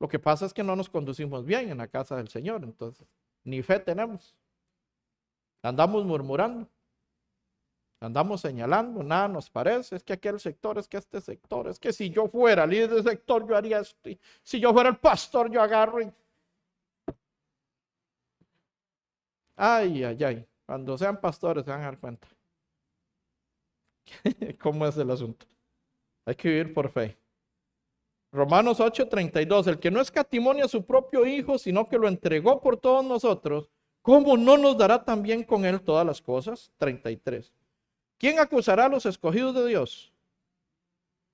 Lo que pasa es que no nos conducimos bien en la casa del Señor, entonces, ni fe tenemos. Andamos murmurando. Andamos señalando, nada nos parece, es que aquel sector, es que este sector, es que si yo fuera líder del sector yo haría esto, y si yo fuera el pastor yo agarro y... Ay, cuando sean pastores se van a dar cuenta cómo es el asunto. Hay que vivir por fe. Romanos 8, 32, el que no escatimó a su propio Hijo, sino que lo entregó por todos nosotros, ¿cómo no nos dará también con él todas las cosas? 33. ¿Quién acusará a los escogidos de Dios?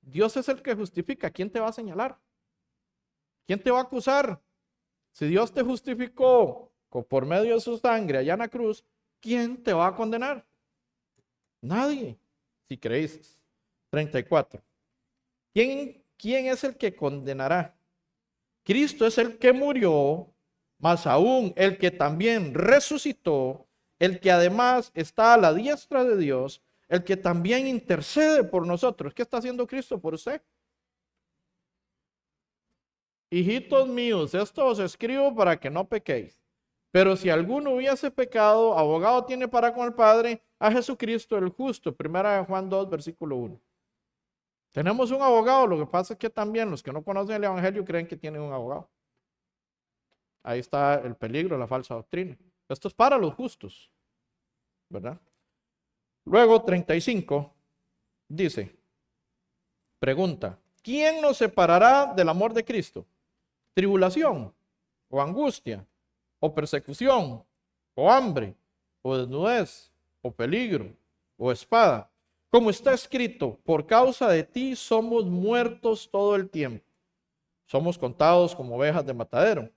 Dios es el que justifica. ¿Quién te va a señalar? ¿Quién te va a acusar? Si Dios te justificó por medio de su sangre allá en la cruz, ¿quién te va a condenar? Nadie, si creíste. 34. ¿Quién es el que condenará? Cristo es el que murió, más aún el que también resucitó, el que además está a la diestra de Dios, el que también intercede por nosotros. ¿Qué está haciendo Cristo por usted? Hijitos míos, esto os escribo para que no pequéis. Pero si alguno hubiese pecado, abogado tiene para con el Padre a Jesucristo el justo. Primera de Juan 2, versículo 1. Tenemos un abogado, lo que pasa es que también los que no conocen el Evangelio creen que tienen un abogado. Ahí está el peligro, la falsa doctrina. Esto es para los justos, ¿verdad? Luego 35 dice, pregunta, ¿quién nos separará del amor de Cristo? ¿Tribulación o angustia o persecución o hambre o desnudez o peligro o espada? Como está escrito, por causa de ti somos muertos todo el tiempo. Somos contados como ovejas de matadero.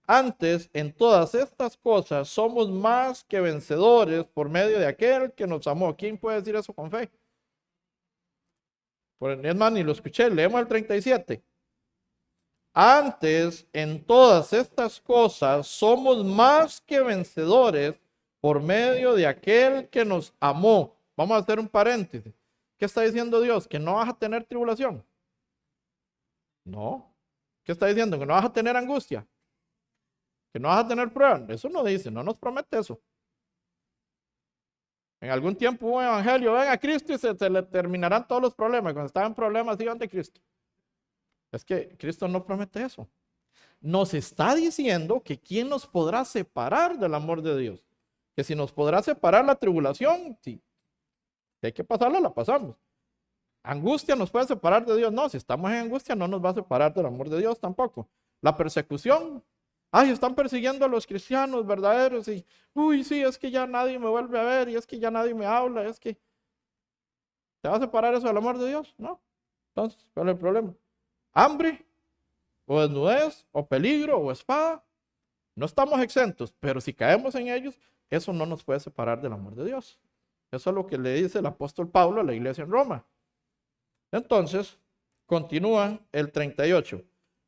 Antes, en todas estas cosas, somos más que vencedores por medio de aquel que nos amó. ¿Quién puede decir eso con fe? Es más, ni lo escuché. Leemos el 37. Antes, en todas estas cosas, somos más que vencedores por medio de aquel que nos amó. Vamos a hacer un paréntesis. ¿Qué está diciendo Dios? ¿Que no vas a tener tribulación? No. ¿Qué está diciendo? ¿Que no vas a tener angustia? ¿Que no vas a tener pruebas? Eso no dice, no nos promete eso. En algún tiempo hubo un evangelio, ven a Cristo y se le terminarán todos los problemas. Cuando estaban problemas, iban de Cristo. Es que Cristo no promete eso. Nos está diciendo que ¿quién nos podrá separar del amor de Dios? Que si nos podrá separar la tribulación, sí. Si hay que pasarla, la pasamos. Angustia nos puede separar de Dios. No, si estamos en angustia no nos va a separar del amor de Dios tampoco. La persecución, Ay, están persiguiendo a los cristianos verdaderos y, uy, sí, es que ya nadie me vuelve a ver y es que ya nadie me habla, es que, ¿te va a separar eso del amor de Dios? No. Entonces, ¿cuál es el problema? ¿Hambre? ¿O desnudez? ¿O peligro? ¿O espada? No estamos exentos, pero si caemos en ellos, eso no nos puede separar del amor de Dios. Eso es lo que le dice el apóstol Pablo a la iglesia en Roma. Entonces, continúa el 38.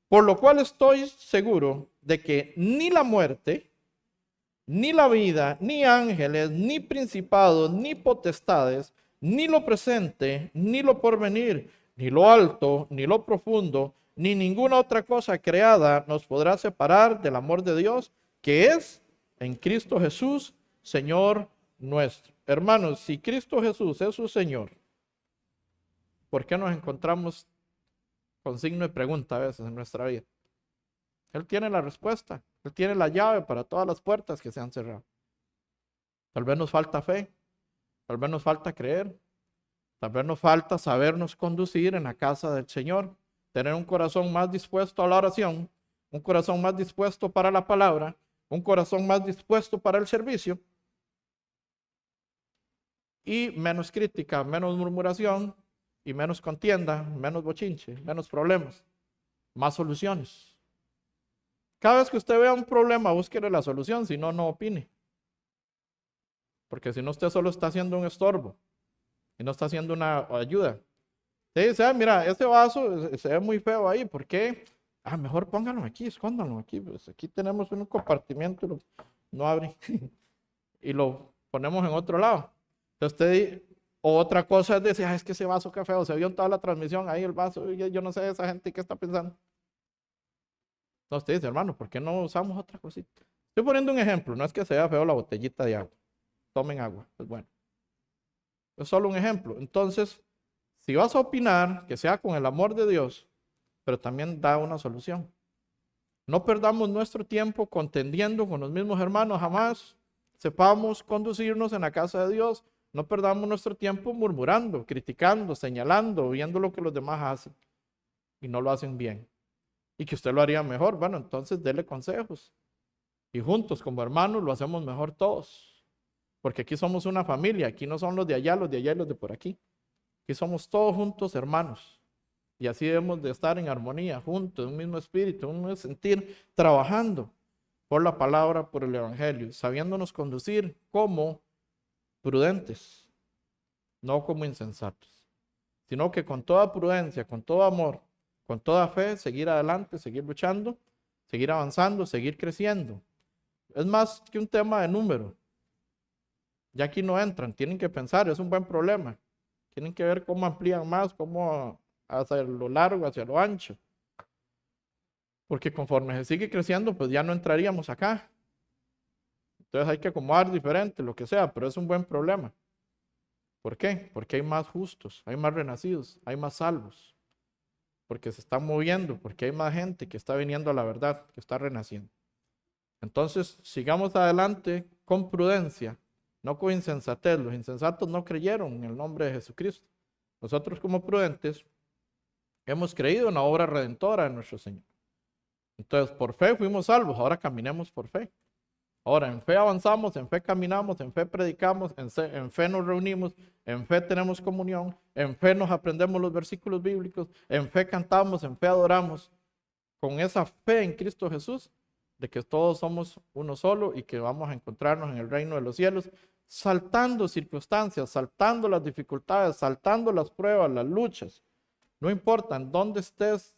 Por lo cual estoy seguro de que ni la muerte, ni la vida, ni ángeles, ni principados, ni potestades, ni lo presente, ni lo porvenir, ni lo alto, ni lo profundo, ni ninguna otra cosa creada nos podrá separar del amor de Dios, que es en Cristo Jesús, Señor nuestro. Hermanos, si Cristo Jesús es su Señor, ¿por qué nos encontramos con signo de pregunta a veces en nuestra vida? Él tiene la respuesta, Él tiene la llave para todas las puertas que se han cerrado. Tal vez nos falta fe, tal vez nos falta creer, tal vez nos falta sabernos conducir en la casa del Señor, tener un corazón más dispuesto a la oración, un corazón más dispuesto para la palabra, un corazón más dispuesto para el servicio y menos crítica, menos murmuración y menos contienda, menos bochinche, menos problemas, más soluciones. Cada vez que usted vea un problema, búsquele la solución, si no, no opine. Porque si no, usted solo está haciendo un estorbo y no está haciendo una ayuda. Usted dice, mira, ese vaso se ve muy feo ahí, ¿por qué? Mejor pónganlo aquí, escóndanlo aquí. Pues aquí tenemos un compartimiento, no abre. Y lo ponemos en otro lado. Entonces otra cosa es decir, es que ese vaso qué feo, se vio en toda la transmisión, ahí el vaso, yo no sé esa gente qué está pensando. Entonces usted dice, hermano, ¿por qué no usamos otra cosita? Estoy poniendo un ejemplo, no es que se vea feo la botellita de agua. Tomen agua, es bueno. Es solo un ejemplo. Entonces, si vas a opinar, que sea con el amor de Dios, pero también da una solución. No perdamos nuestro tiempo contendiendo con los mismos hermanos, jamás sepamos conducirnos en la casa de Dios. No perdamos nuestro tiempo murmurando, criticando, señalando, viendo lo que los demás hacen y no lo hacen bien. Y que usted lo haría mejor. Bueno, entonces dele consejos. Y juntos como hermanos lo hacemos mejor todos. Porque aquí somos una familia. Aquí no son los de allá y los de por aquí. Aquí somos todos juntos hermanos. Y así debemos de estar en armonía, juntos, en un mismo espíritu, en un mismo sentir, trabajando por la palabra, por el evangelio, sabiéndonos conducir como prudentes, no como insensatos, sino que con toda prudencia, con todo amor, con toda fe, seguir adelante, seguir luchando, seguir avanzando, seguir creciendo. Es más que un tema de número. Ya aquí no entran, tienen que pensar, es un buen problema. Tienen que ver cómo amplían más, cómo hacia lo largo, hacia lo ancho. Porque conforme se sigue creciendo, pues ya no entraríamos acá. Entonces hay que acomodar diferente, lo que sea, pero es un buen problema. ¿Por qué? Porque hay más justos, hay más renacidos, hay más salvos. Porque se están moviendo, porque hay más gente que está viniendo a la verdad, que está renaciendo. Entonces, sigamos adelante con prudencia, no con insensatez. Los insensatos no creyeron en el nombre de Jesucristo. Nosotros como prudentes hemos creído en la obra redentora de nuestro Señor. Entonces, por fe fuimos salvos, ahora caminemos por fe. Ahora, en fe avanzamos, en fe caminamos, en fe predicamos, en fe nos reunimos, en fe tenemos comunión, en fe nos aprendemos los versículos bíblicos, en fe cantamos, en fe adoramos. Con esa fe en Cristo Jesús, de que todos somos uno solo y que vamos a encontrarnos en el reino de los cielos, saltando circunstancias, saltando las dificultades, saltando las pruebas, las luchas. No importa en dónde estés,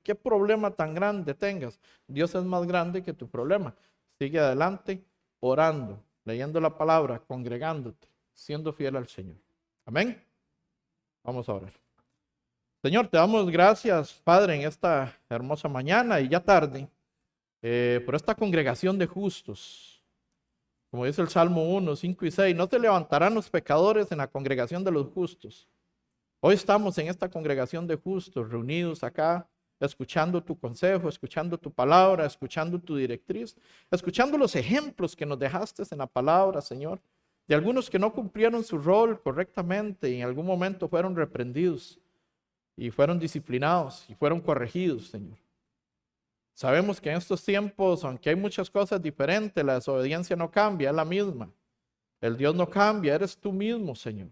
qué problema tan grande tengas, Dios es más grande que tu problema. Sigue adelante orando, leyendo la palabra, congregándote, siendo fiel al Señor. Amén. Vamos a orar. Señor, te damos gracias, Padre, en esta hermosa mañana y ya tarde, por esta congregación de justos. Como dice el Salmo 1, 5 y 6, no se levantarán los pecadores en la congregación de los justos. Hoy estamos en esta congregación de justos, reunidos acá, escuchando tu consejo, escuchando tu palabra, escuchando tu directriz, escuchando los ejemplos que nos dejaste en la palabra, Señor, de algunos que no cumplieron su rol correctamente y en algún momento fueron reprendidos y fueron disciplinados y fueron corregidos, Señor. Sabemos que en estos tiempos, aunque hay muchas cosas diferentes, la desobediencia no cambia, es la misma. El Dios no cambia, eres tú mismo, Señor.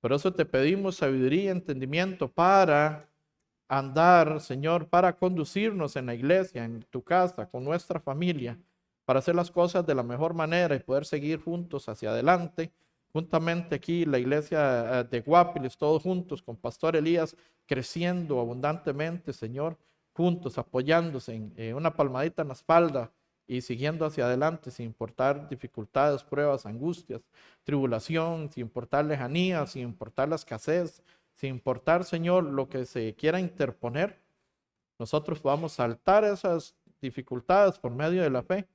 Por eso te pedimos sabiduría y entendimiento para andar, Señor, para conducirnos en la iglesia, en tu casa, con nuestra familia, para hacer las cosas de la mejor manera y poder seguir juntos hacia adelante. Juntamente aquí, la iglesia de Guapiles, todos juntos, con Pastor Elías, creciendo abundantemente, Señor, juntos, apoyándose en una palmadita en la espalda y siguiendo hacia adelante sin importar dificultades, pruebas, angustias, tribulación, sin importar lejanía, sin importar la escasez, sin importar, Señor, lo que se quiera interponer. Nosotros podamos saltar esas dificultades por medio de la fe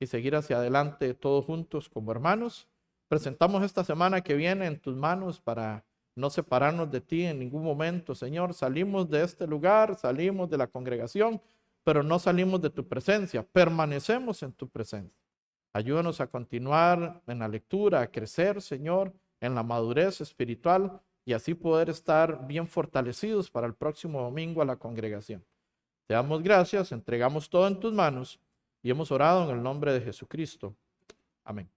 y seguir hacia adelante todos juntos como hermanos. Presentamos esta semana que viene en tus manos para no separarnos de ti en ningún momento, Señor. Salimos de este lugar, salimos de la congregación, pero no salimos de tu presencia, permanecemos en tu presencia. Ayúdanos a continuar en la lectura, a crecer, Señor, en la madurez espiritual y así poder estar bien fortalecidos para el próximo domingo a la congregación. Te damos gracias, entregamos todo en tus manos y hemos orado en el nombre de Jesucristo. Amén.